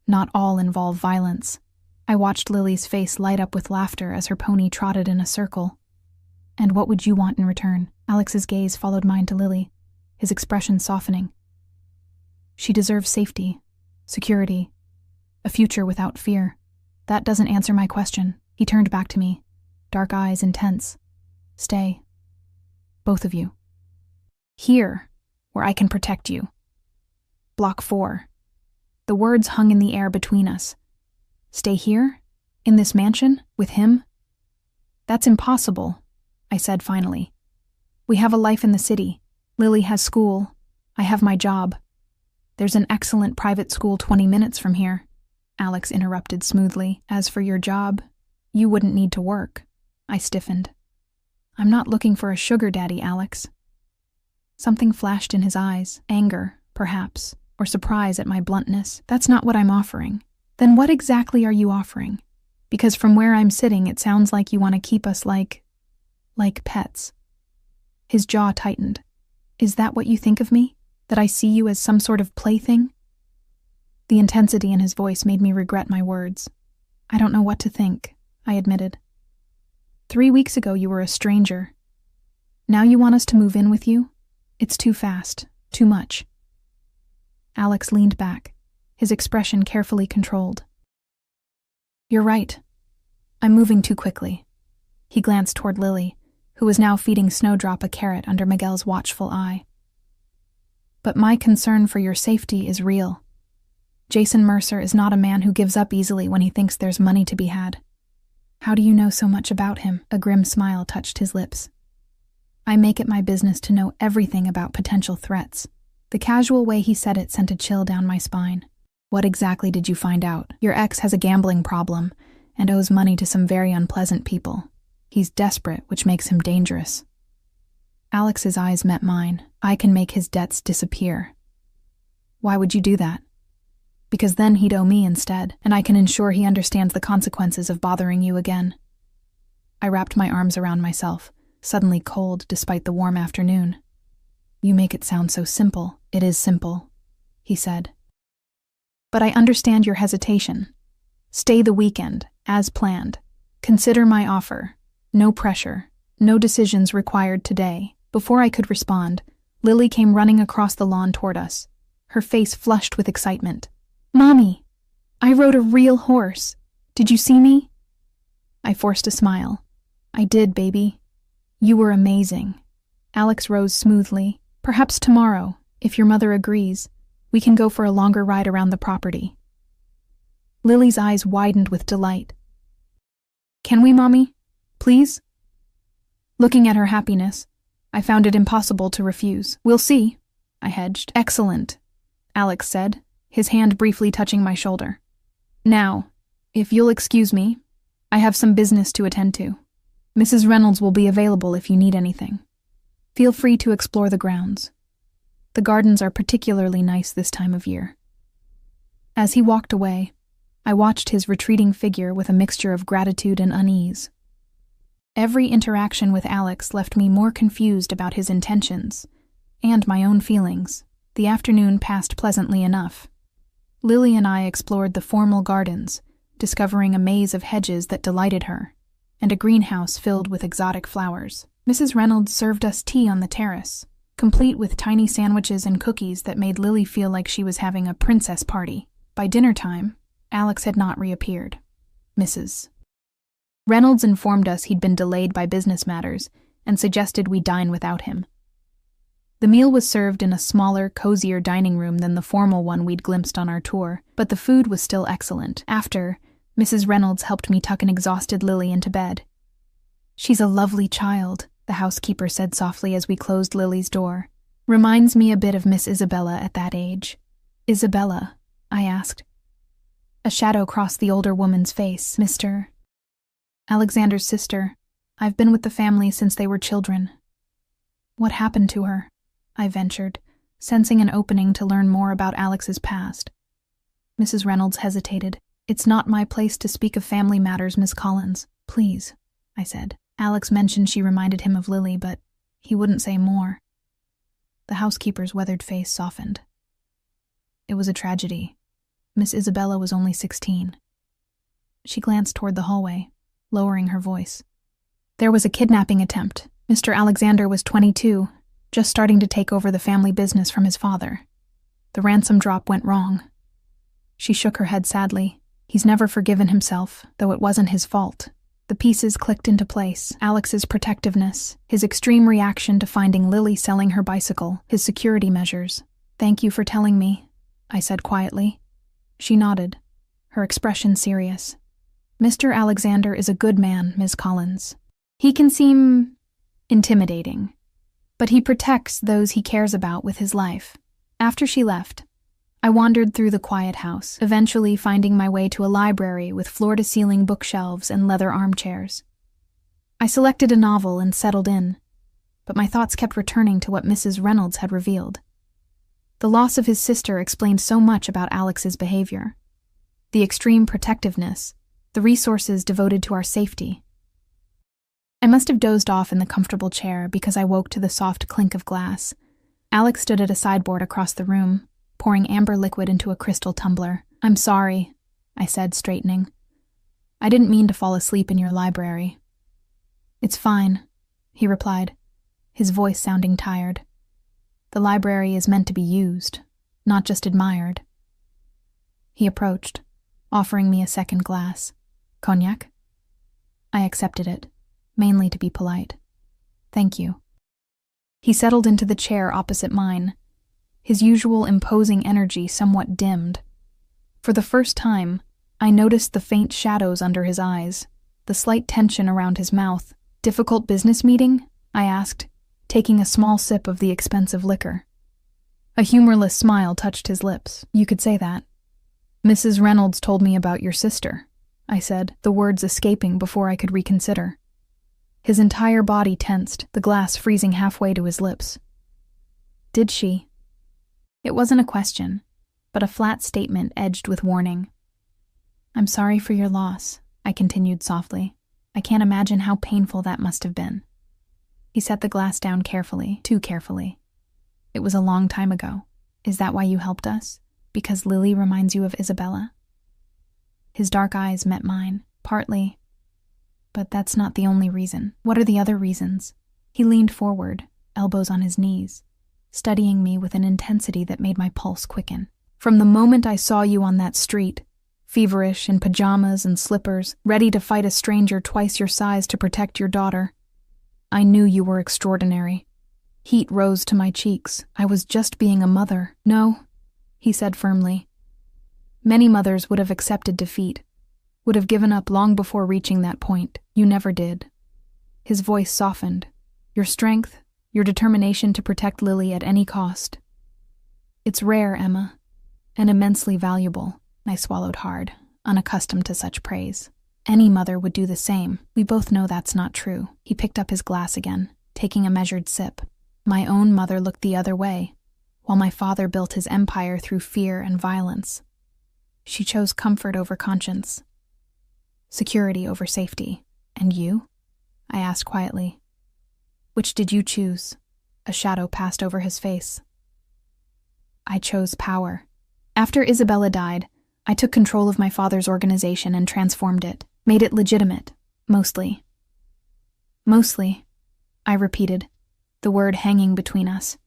Not all involve violence. I watched Lily's face light up with laughter as her pony trotted in a circle. And what would you want in return? Alex's gaze followed mine to Lily, his expression softening. She deserves safety, security, a future without fear. That doesn't answer my question. He turned back to me, dark eyes intense. Stay. Both of you. Here. where I can protect you. Block 4. The words hung in the air between us. Stay here? In this mansion? With him? That's impossible, I said finally. We have a life in the city. Lily has school. I have my job. There's an excellent private school 20 minutes from here, Alex interrupted smoothly. As for your job, you wouldn't need to work. I stiffened. I'm not looking for a sugar daddy, Alex. Something flashed in his eyes, anger, perhaps, or surprise at my bluntness. That's not what I'm offering. Then what exactly are you offering? Because from where I'm sitting, it sounds like you want to keep us like pets. His jaw tightened. Is that what you think of me? That I see you as some sort of plaything? The intensity in his voice made me regret my words. I don't know what to think, I admitted. 3 weeks ago you were a stranger. Now you want us to move in with you? It's too fast, too much. Alex leaned back, his expression carefully controlled. You're right. I'm moving too quickly. He glanced toward Lily, who was now feeding Snowdrop a carrot under Miguel's watchful eye. But my concern for your safety is real. Jason Mercer is not a man who gives up easily when he thinks there's money to be had. How do you know so much about him? A grim smile touched his lips. I make it my business to know everything about potential threats. The casual way he said it sent a chill down my spine. What exactly did you find out? Your ex has a gambling problem and owes money to some very unpleasant people. He's desperate, which makes him dangerous. Alex's eyes met mine. I can make his debts disappear. Why would you do that? Because then he'd owe me instead, and I can ensure he understands the consequences of bothering you again. I wrapped my arms around myself, suddenly cold despite the warm afternoon. You make it sound so simple. It is simple, he said. But I understand your hesitation. Stay the weekend, as planned. Consider my offer. No pressure. No decisions required today. Before I could respond, Lily came running across the lawn toward us, her face flushed with excitement. Mommy, I rode a real horse. Did you see me? I forced a smile. I did, baby. You were amazing. Alex rose smoothly. Perhaps tomorrow, if your mother agrees, we can go for a longer ride around the property. Lily's eyes widened with delight. Can we, Mommy? Please? Looking at her happiness, I found it impossible to refuse. We'll see, I hedged. Excellent, Alex said, his hand briefly touching my shoulder. Now, if you'll excuse me, I have some business to attend to. Mrs. Reynolds will be available if you need anything. Feel free to explore the grounds. The gardens are particularly nice this time of year. As he walked away, I watched his retreating figure with a mixture of gratitude and unease. Every interaction with Alex left me more confused about his intentions and my own feelings. The afternoon passed pleasantly enough. Lily and I explored the formal gardens, discovering a maze of hedges that delighted her, and a greenhouse filled with exotic flowers. Mrs. Reynolds served us tea on the terrace, complete with tiny sandwiches and cookies that made Lily feel like she was having a princess party. By dinner time, Alex had not reappeared. Mrs. Reynolds informed us he'd been delayed by business matters and suggested we dine without him. The meal was served in a smaller, cozier dining room than the formal one we'd glimpsed on our tour, but the food was still excellent. After, Mrs. Reynolds helped me tuck an exhausted Lily into bed. She's a lovely child, the housekeeper said softly as we closed Lily's door. Reminds me a bit of Miss Isabella at that age. Isabella? I asked. A shadow crossed the older woman's face. Mr. Alexander's sister. I've been with the family since they were children. What happened to her? I ventured, sensing an opening to learn more about Alex's past. Mrs. Reynolds hesitated. It's not my place to speak of family matters, Miss Collins. Please, I said. Alex mentioned she reminded him of Lily, but he wouldn't say more. The housekeeper's weathered face softened. It was a tragedy. Miss Isabella was only 16. She glanced toward the hallway, lowering her voice. There was a kidnapping attempt. Mr. Alexander was 22, just starting to take over the family business from his father. The ransom drop went wrong. She shook her head sadly. He's never forgiven himself, though it wasn't his fault. The pieces clicked into place. Alex's protectiveness, his extreme reaction to finding Lily selling her bicycle, his security measures. "Thank you for telling me," I said quietly. She nodded, her expression serious. "Mr. Alexander is a good man, Ms. Collins. He can seem intimidating, but he protects those he cares about with his life." After she left, I wandered through the quiet house, eventually finding my way to a library with floor-to-ceiling bookshelves and leather armchairs. I selected a novel and settled in, but my thoughts kept returning to what Mrs. Reynolds had revealed. The loss of his sister explained so much about Alex's behavior. The extreme protectiveness, the resources devoted to our safety. I must have dozed off in the comfortable chair because I woke to the soft clink of glass. Alex stood at a sideboard across the room, pouring amber liquid into a crystal tumbler. "I'm sorry," I said, straightening. "I didn't mean to fall asleep in your library." "It's fine," he replied, his voice sounding tired. "The library is meant to be used, not just admired." He approached, offering me a second glass. "Cognac?" I accepted it, mainly to be polite. "Thank you." He settled into the chair opposite mine, his usual imposing energy somewhat dimmed. For the first time, I noticed the faint shadows under his eyes, the slight tension around his mouth. "Difficult business meeting?" I asked, taking a small sip of the expensive liquor. A humorless smile touched his lips. "You could say that." "Mrs. Reynolds told me about your sister," I said, the words escaping before I could reconsider. His entire body tensed, the glass freezing halfway to his lips. "Did she?" It wasn't a question, but a flat statement edged with warning. "I'm sorry for your loss," I continued softly. "I can't imagine how painful that must have been." He set the glass down carefully, too carefully. "It was a long time ago. Is that why you helped us? Because Lily reminds you of Isabella?" His dark eyes met mine, partly. "But that's not the only reason. What are the other reasons?" He leaned forward, elbows on his knees, studying me with an intensity that made my pulse quicken. "From the moment I saw you on that street, feverish in pajamas and slippers, ready to fight a stranger twice your size to protect your daughter, I knew you were extraordinary. Heat rose to my cheeks. I was just being a mother." "No," he said firmly. "Many mothers would have accepted defeat, would have given up long before reaching that point. You never did." His voice softened. "Your strength, your determination to protect Lily at any cost. It's rare, Emma, and immensely valuable." I swallowed hard, unaccustomed to such praise. "Any mother would do the same. We both know that's not true." He picked up his glass again, taking a measured sip. "My own mother looked the other way, while my father built his empire through fear and violence. She chose comfort over conscience, security over safety. And you?" I asked quietly. "Which did you choose?" A shadow passed over his face. "I chose power. After Isabella died, I took control of my father's organization and transformed it, made it legitimate, mostly." "Mostly," I repeated, the word hanging between us.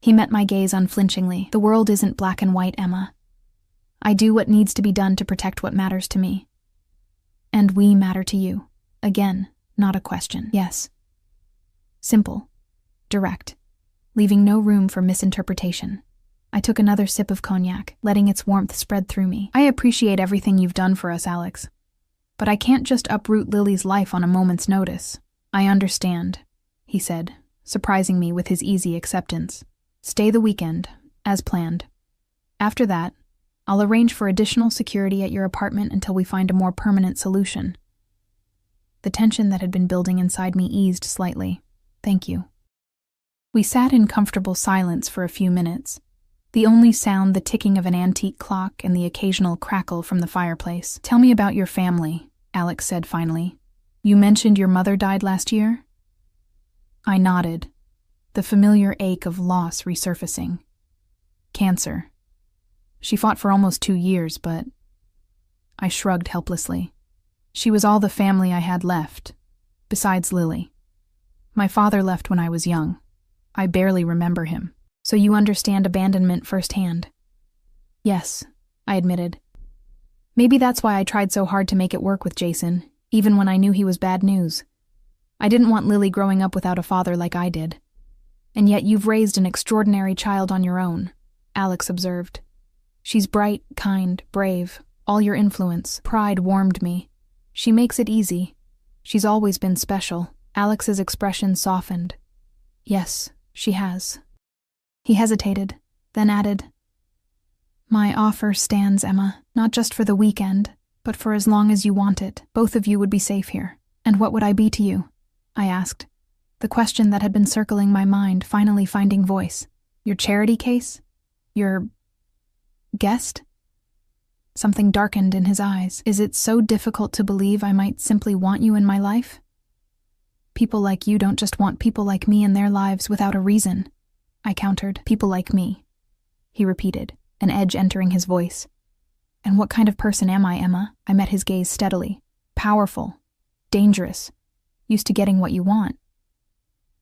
He met my gaze unflinchingly. "The world isn't black and white, Emma. I do what needs to be done to protect what matters to me. And we matter to you. Again, not a question. Yes." Simple, direct, leaving no room for misinterpretation. I took another sip of cognac, letting its warmth spread through me. "I appreciate everything you've done for us, Alex. But I can't just uproot Lily's life on a moment's notice." "I understand," he said, surprising me with his easy acceptance. "Stay the weekend, as planned. After that, I'll arrange for additional security at your apartment until we find a more permanent solution." The tension that had been building inside me eased slightly. "Thank you." We sat in comfortable silence for a few minutes, the only sound the ticking of an antique clock and the occasional crackle from the fireplace. "Tell me about your family," Alex said finally. "You mentioned your mother died last year?" I nodded, the familiar ache of loss resurfacing. "Cancer. She fought for almost 2 years, but..." I shrugged helplessly. "She was all the family I had left, besides Lily. My father left when I was young. I barely remember him. So you understand abandonment firsthand." "Yes," I admitted. "Maybe that's why I tried so hard to make it work with Jason. even when I knew he was bad news. I didn't want Lily growing up without a father like I did. And yet you've raised an extraordinary child on your own, Alex observed. She's bright, kind, brave, all your influence. Pride warmed me. She makes it easy. She's always been special. Alex's expression softened. Yes, she has. He hesitated, then added, My offer stands, Emma, not just for the weekend, but for as long as you want it. Both of you would be safe here. And what would I be to you? I asked, the question that had been circling my mind finally finding voice. Your charity case? Your guest? Something darkened in his eyes. Is it so difficult to believe I might simply want you in my life? People like you don't just want people like me in their lives without a reason, I countered. People like me, he repeated, an edge entering his voice. And what kind of person am I, Emma? I met his gaze steadily. Powerful, dangerous, used to getting what you want.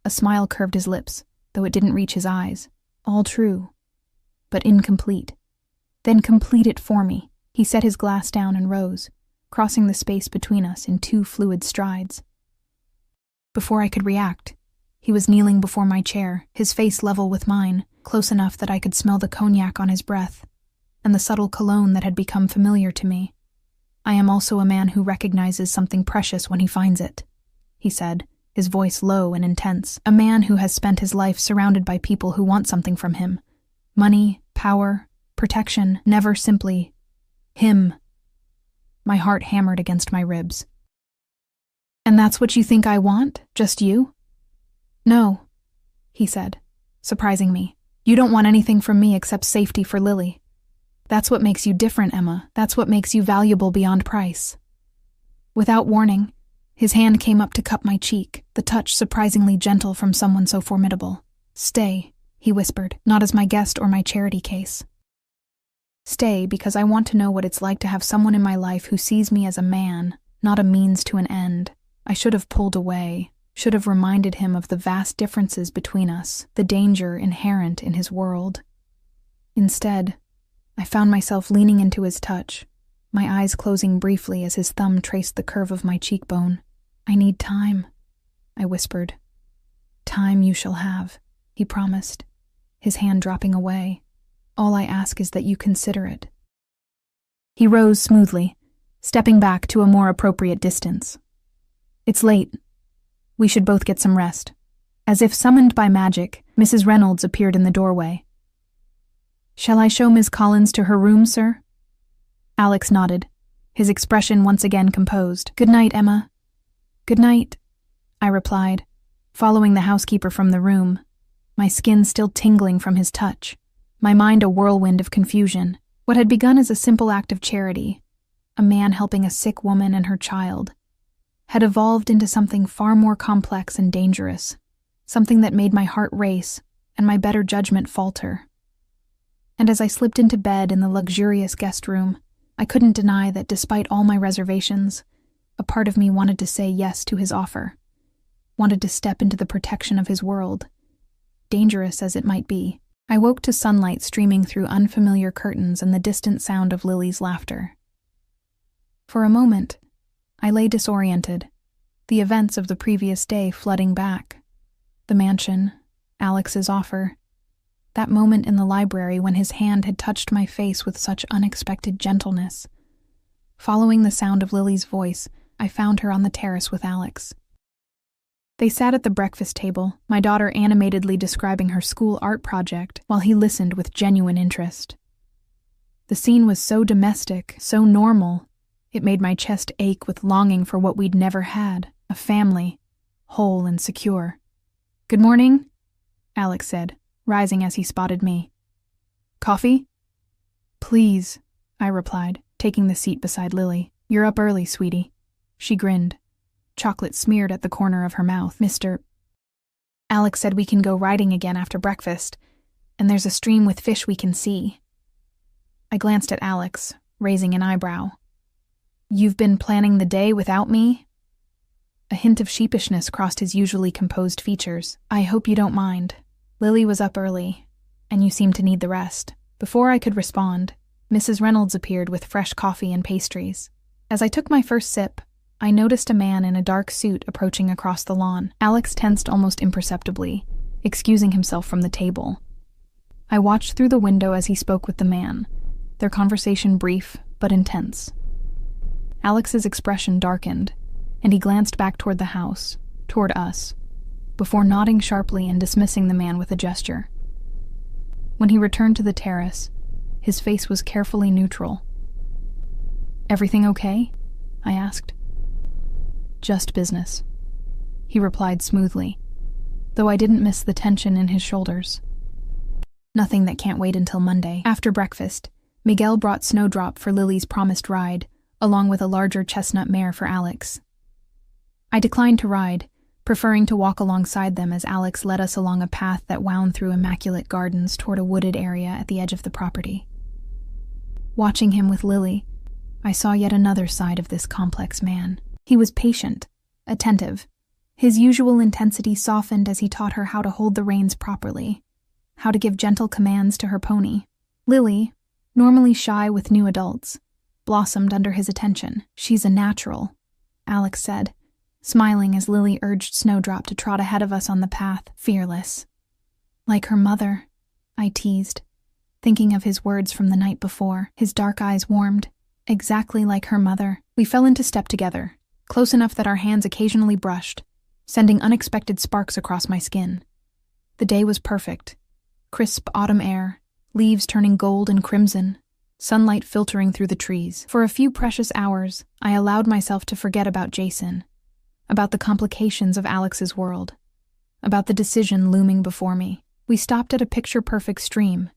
A smile curved his lips, though it didn't reach his eyes. All true, but incomplete. Then complete it for me. He set his glass down and rose, crossing the space between us in 2 fluid strides. Before I could react, he was kneeling before my chair, his face level with mine, close enough that I could smell the cognac on his breath, and the subtle cologne that had become familiar to me. I am also a man who recognizes something precious when he finds it, he said, his voice low and intense. A man who has spent his life surrounded by people who want something from him. Money, power, protection, never simply him. My heart hammered against my ribs. And that's what you think I want? Just you? No, he said, surprising me. You don't want anything from me except safety for Lily. That's what makes you different, Emma. That's what makes you valuable beyond price. Without warning, his hand came up to cup my cheek, the touch surprisingly gentle from someone so formidable. Stay, he whispered, not as my guest or my charity case. Stay because I want to know what it's like to have someone in my life who sees me as a man, not a means to an end. I should have pulled away, should have reminded him of the vast differences between us, the danger inherent in his world. Instead, I found myself leaning into his touch, my eyes closing briefly as his thumb traced the curve of my cheekbone. I need time, I whispered. Time you shall have, he promised, his hand dropping away. All I ask is that you consider it. He rose smoothly, stepping back to a more appropriate distance. It's late. We should both get some rest. As if summoned by magic, Mrs. Reynolds appeared in the doorway. Shall I show Miss Collins to her room, sir? Alex nodded, his expression once again composed. Good night, Emma. Good night, I replied, following the housekeeper from the room, my skin still tingling from his touch, my mind a whirlwind of confusion. What had begun as a simple act of charity, a man helping a sick woman and her child, had evolved into something far more complex and dangerous, something that made my heart race and my better judgment falter. And as I slipped into bed in the luxurious guest room, I couldn't deny that despite all my reservations, a part of me wanted to say yes to his offer, wanted to step into the protection of his world, dangerous as it might be. I woke to sunlight streaming through unfamiliar curtains and the distant sound of Lily's laughter. For a moment, I lay disoriented, the events of the previous day flooding back. The mansion, Alex's offer, that moment in the library when his hand had touched my face with such unexpected gentleness. Following the sound of Lily's voice, I found her on the terrace with Alex. They sat at the breakfast table, my daughter animatedly describing her school art project while he listened with genuine interest. The scene was so domestic, so normal, it made my chest ache with longing for what we'd never had, a family, whole and secure. Good morning, Alex said, rising as he spotted me. Coffee? Please, I replied, taking the seat beside Lily. You're up early, sweetie. She grinned, chocolate smeared at the corner of her mouth. Mr. Alex said we can go riding again after breakfast, and there's a stream with fish we can see. I glanced at Alex, raising an eyebrow. You've been planning the day without me? A hint of sheepishness crossed his usually composed features. I hope you don't mind. Lily was up early, and you seem to need the rest. Before I could respond, Mrs. Reynolds appeared with fresh coffee and pastries. As I took my first sip, I noticed a man in a dark suit approaching across the lawn. Alex tensed almost imperceptibly, excusing himself from the table. I watched through the window as he spoke with the man, their conversation brief but intense. Alex's expression darkened, and he glanced back toward the house, toward us, before nodding sharply and dismissing the man with a gesture. When he returned to the terrace, his face was carefully neutral. "Everything okay?" I asked. "Just business," he replied smoothly, though I didn't miss the tension in his shoulders. "Nothing that can't wait until Monday." After breakfast, Miguel brought Snowdrop for Lily's promised ride, along with a larger chestnut mare for Alex. I declined to ride, preferring to walk alongside them as Alex led us along a path that wound through immaculate gardens toward a wooded area at the edge of the property. Watching him with Lily, I saw yet another side of this complex man. He was patient, attentive. His usual intensity softened as he taught her how to hold the reins properly, how to give gentle commands to her pony. Lily, normally shy with new adults, blossomed under his attention. "She's a natural," Alex said, smiling as Lily urged Snowdrop to trot ahead of us on the path, fearless. "Like her mother," I teased, thinking of his words from the night before. His dark eyes warmed, exactly like her mother. We fell into step together, close enough that our hands occasionally brushed, sending unexpected sparks across my skin. The day was perfect. Crisp autumn air, leaves turning gold and crimson, sunlight filtering through the trees. For a few precious hours, I allowed myself to forget about Jason, about the complications of Alex's world, about the decision looming before me. We stopped at a picture-perfect stream,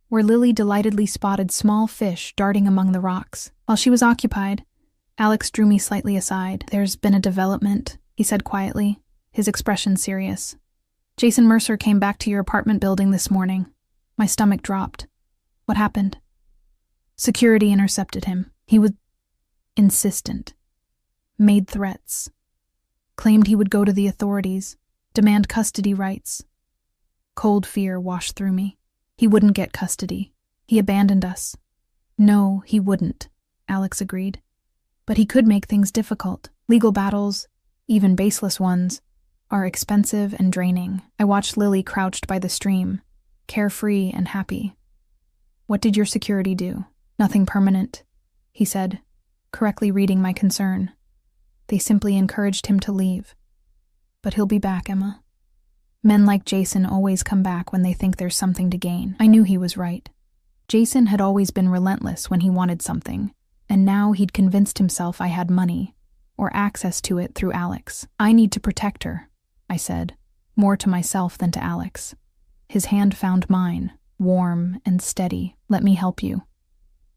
where Lily delightedly spotted small fish darting among the rocks. While she was occupied, Alex drew me slightly aside. "There's been a development," he said quietly, his expression serious. "Jason Mercer came back to your apartment building this morning." My stomach dropped. "What happened?" "Security intercepted him. He was insistent, made threats, claimed he would go to the authorities, demand custody rights." Cold fear washed through me. He wouldn't get custody. He abandoned us. "No, he wouldn't," Alex agreed. "But he could make things difficult. Legal battles, even baseless ones, are expensive and draining." I watched Lily crouched by the stream, carefree and happy. "What did your security do?" "Nothing permanent," he said, correctly reading my concern. "They simply encouraged him to leave. But he'll be back, Emma. Men like Jason always come back when they think there's something to gain." I knew he was right. Jason had always been relentless when he wanted something, and now he'd convinced himself I had money, or access to it through Alex. "I need to protect her," I said, more to myself than to Alex. His hand found mine, warm and steady. "Let me help you.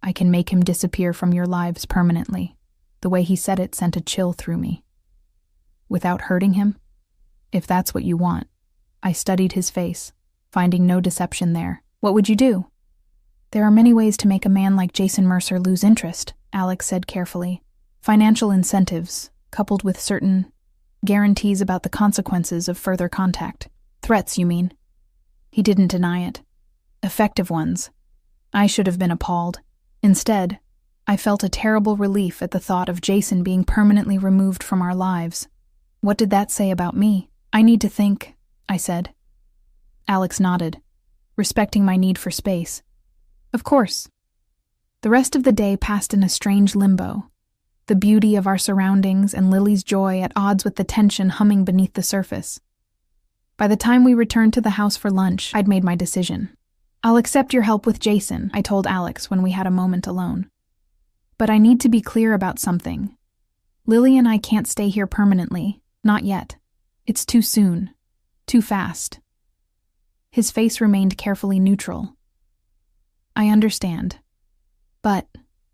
I can make him disappear from your lives permanently." The way he said it sent a chill through me. "Without hurting him? If that's what you want." I studied his face, finding no deception there. "What would you do?" "There are many ways to make a man like Jason Mercer lose interest," Alex said carefully. "Financial incentives, coupled with certain guarantees about the consequences of further contact." "Threats, you mean?" He didn't deny it. "Effective ones." I should have been appalled. Instead, I felt a terrible relief at the thought of Jason being permanently removed from our lives. What did that say about me? "I need to think," I said. Alex nodded, respecting my need for space. "Of course." The rest of the day passed in a strange limbo, the beauty of our surroundings and Lily's joy at odds with the tension humming beneath the surface. By the time we returned to the house for lunch, I'd made my decision. "I'll accept your help with Jason," I told Alex when we had a moment alone. "But I need to be clear about something. Lily and I can't stay here permanently, not yet. It's too soon. Too fast." His face remained carefully neutral. "I understand. But,"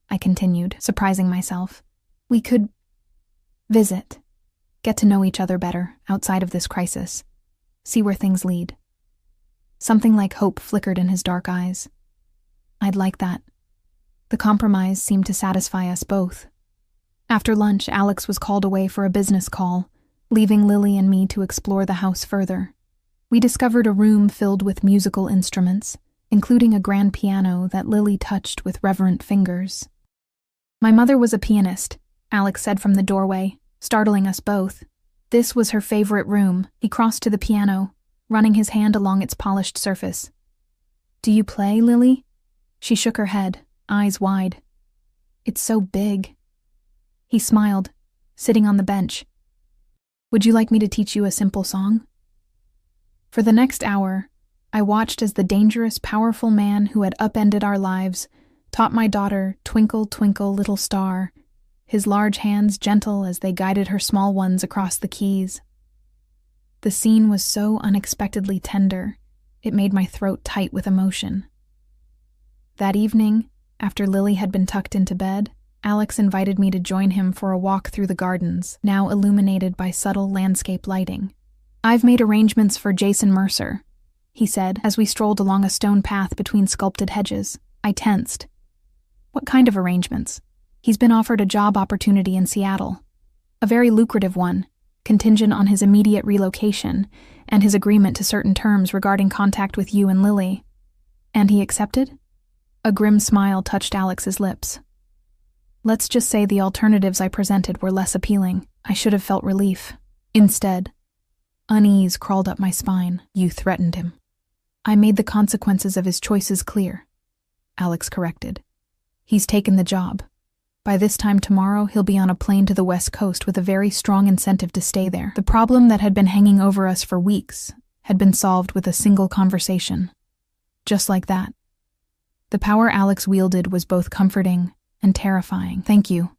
I continued, surprising myself, "we could visit, get to know each other better outside of this crisis, see where things lead." Something like hope flickered in his dark eyes. "I'd like that." The compromise seemed to satisfy us both. After lunch, Alex was called away for a business call, leaving Lily and me to explore the house further. We discovered a room filled with musical instruments, including a grand piano that Lily touched with reverent fingers. My mother was a pianist, Alex said from the doorway, startling us both. This was her favorite room. He crossed to the piano, running his hand along its polished surface. "Do you play, Lily?" She shook her head, eyes wide. "It's so big." He smiled, sitting on the bench. "Would you like me to teach you a simple song?" For the next hour, I watched as the dangerous, powerful man who had upended our lives taught my daughter Twinkle, Twinkle, Little Star, his large hands gentle as they guided her small ones across the keys. The scene was so unexpectedly tender, it made my throat tight with emotion. That evening, after Lily had been tucked into bed, Alex invited me to join him for a walk through the gardens, now illuminated by subtle landscape lighting. "I've made arrangements for Jason Mercer," he said as we strolled along a stone path between sculpted hedges. I tensed. "What kind of arrangements?" "He's been offered a job opportunity in Seattle. A very lucrative one, contingent on his immediate relocation and his agreement to certain terms regarding contact with you and Lily." "And he accepted?" A grim smile touched Alex's lips. "Let's just say the alternatives I presented were less appealing. I should have felt relief. Instead, unease crawled up my spine." "You threatened him." "I made the consequences of his choices clear," Alex corrected. "He's taken the job. By this time tomorrow, he'll be on a plane to the West Coast with a very strong incentive to stay there. The problem that had been hanging over us for weeks had been solved with a single conversation. Just like that. The power Alex wielded was both comforting and terrifying. "Thank you,"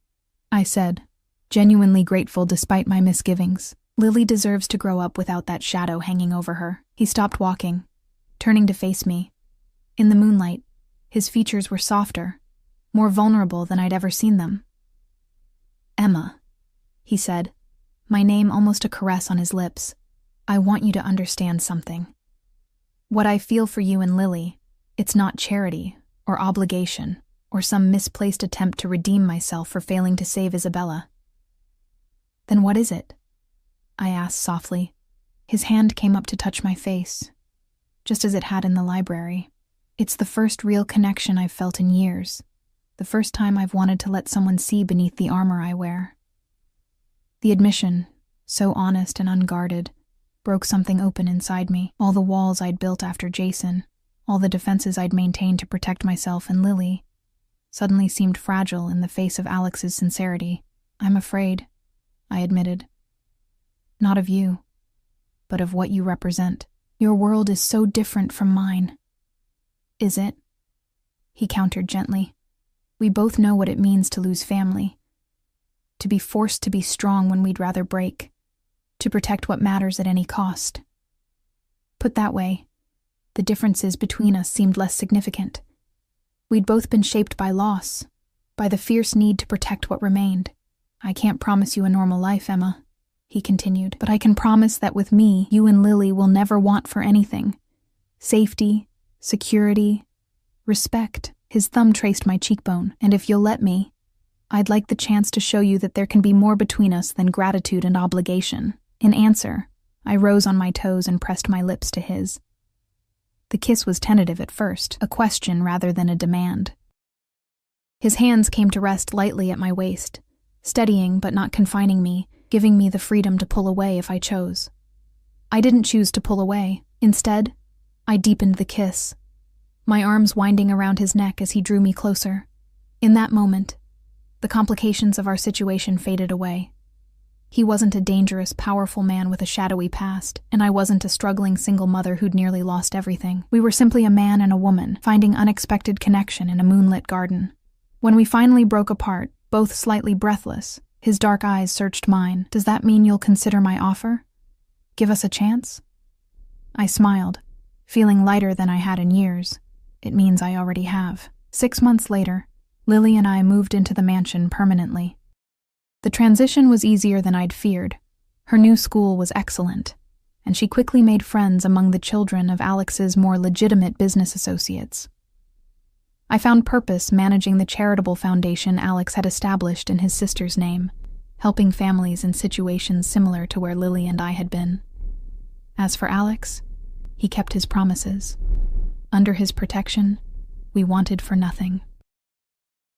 I said, genuinely grateful despite my misgivings. "Lily deserves to grow up without that shadow hanging over her." He stopped walking, turning to face me. In the moonlight, his features were softer, more vulnerable than I'd ever seen them. "Emma," he said, my name almost a caress on his lips. "I want you to understand something. What I feel for you and Lily, it's not charity or obligation or some misplaced attempt to redeem myself for failing to save Isabella." "Then what is it?" I asked softly. His hand came up to touch my face, just as it had in the library. "It's the first real connection I've felt in years. The first time I've wanted to let someone see beneath the armor I wear." The admission, so honest and unguarded, broke something open inside me. All the walls I'd built after Jason, all the defenses I'd maintained to protect myself and Lily, suddenly seemed fragile in the face of Alex's sincerity. "I'm afraid," I admitted. "Not of you, but of what you represent. Your world is so different from mine." "Is it?" He countered gently. "We both know what it means to lose family, to be forced to be strong when we'd rather break, to protect what matters at any cost. Put that way, the differences between us seemed less significant. We'd both been shaped by loss, by the fierce need to protect what remained. I can't promise you a normal life, Emma," he continued, "but I can promise that with me, you and Lily will never want for anything. Safety, security, respect." His thumb traced my cheekbone. "And if you'll let me, I'd like the chance to show you that there can be more between us than gratitude and obligation." In answer, I rose on my toes and pressed my lips to his. The kiss was tentative at first, a question rather than a demand. His hands came to rest lightly at my waist, steadying but not confining me, giving me the freedom to pull away if I chose. I didn't choose to pull away. Instead, I deepened the kiss, my arms winding around his neck as he drew me closer. In that moment, the complications of our situation faded away. He wasn't a dangerous, powerful man with a shadowy past, and I wasn't a struggling single mother who'd nearly lost everything. We were simply a man and a woman, finding unexpected connection in a moonlit garden. When we finally broke apart, both slightly breathless, his dark eyes searched mine. "Does that mean you'll consider my offer? Give us a chance?" I smiled, feeling lighter than I had in years. It means I already have. 6 months later, Lily and I moved into the mansion permanently. The transition was easier than I'd feared. Her new school was excellent, and she quickly made friends among the children of Alex's more legitimate business associates. I found purpose managing the charitable foundation Alex had established in his sister's name, helping families in situations similar to where Lily and I had been. As for Alex, he kept his promises. Under his protection, we wanted for nothing.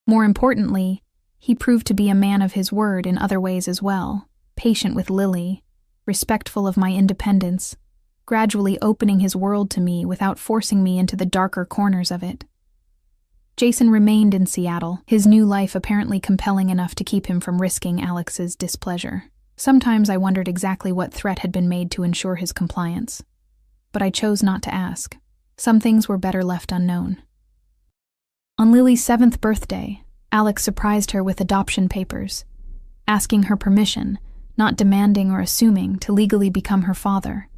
More importantly, He proved to be a man of his word in other ways as well, patient with Lily, respectful of my independence, gradually opening his world to me without forcing me into the darker corners of it. Jason remained in Seattle, his new life apparently compelling enough to keep him from risking Alex's displeasure. Sometimes I wondered exactly what threat had been made to ensure his compliance. But I chose not to ask. Some things were better left unknown. On Lily's 7th birthday, Alex surprised her with adoption papers, asking her permission, not demanding or assuming, to legally become her father.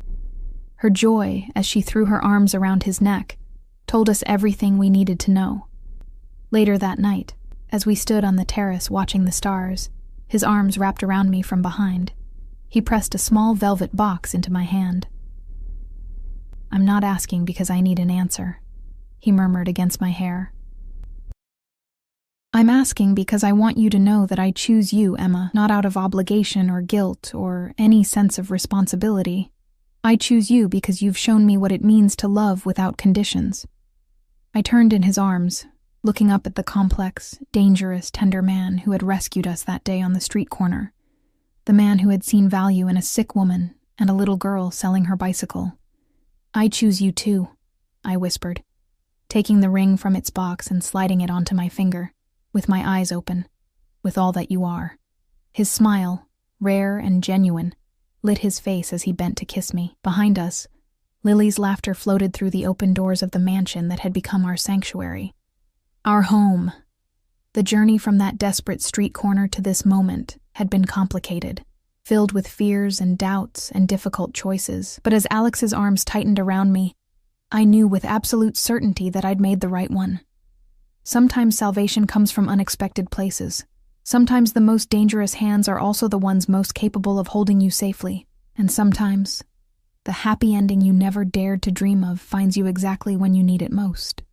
Her joy, as she threw her arms around his neck, told us everything we needed to know. Later that night, as we stood on the terrace watching the stars, his arms wrapped around me from behind, he pressed a small velvet box into my hand. "I'm not asking because I need an answer," he murmured against my hair. "I'm asking because I want you to know that I choose you, Emma, not out of obligation or guilt or any sense of responsibility. I choose you because you've shown me what it means to love without conditions." I turned in his arms, looking up at the complex, dangerous, tender man who had rescued us that day on the street corner, the man who had seen value in a sick woman and a little girl selling her bicycle. "I choose you too," I whispered, taking the ring from its box and sliding it onto my finger, with my eyes open, "with all that you are." His smile, rare and genuine, lit his face as he bent to kiss me. Behind us, Lily's laughter floated through the open doors of the mansion that had become our sanctuary. Our home. The journey from that desperate street corner to this moment had been complicated, filled with fears and doubts and difficult choices. But as Alex's arms tightened around me, I knew with absolute certainty that I'd made the right one. Sometimes salvation comes from unexpected places. Sometimes the most dangerous hands are also the ones most capable of holding you safely. And sometimes, the happy ending you never dared to dream of finds you exactly when you need it most.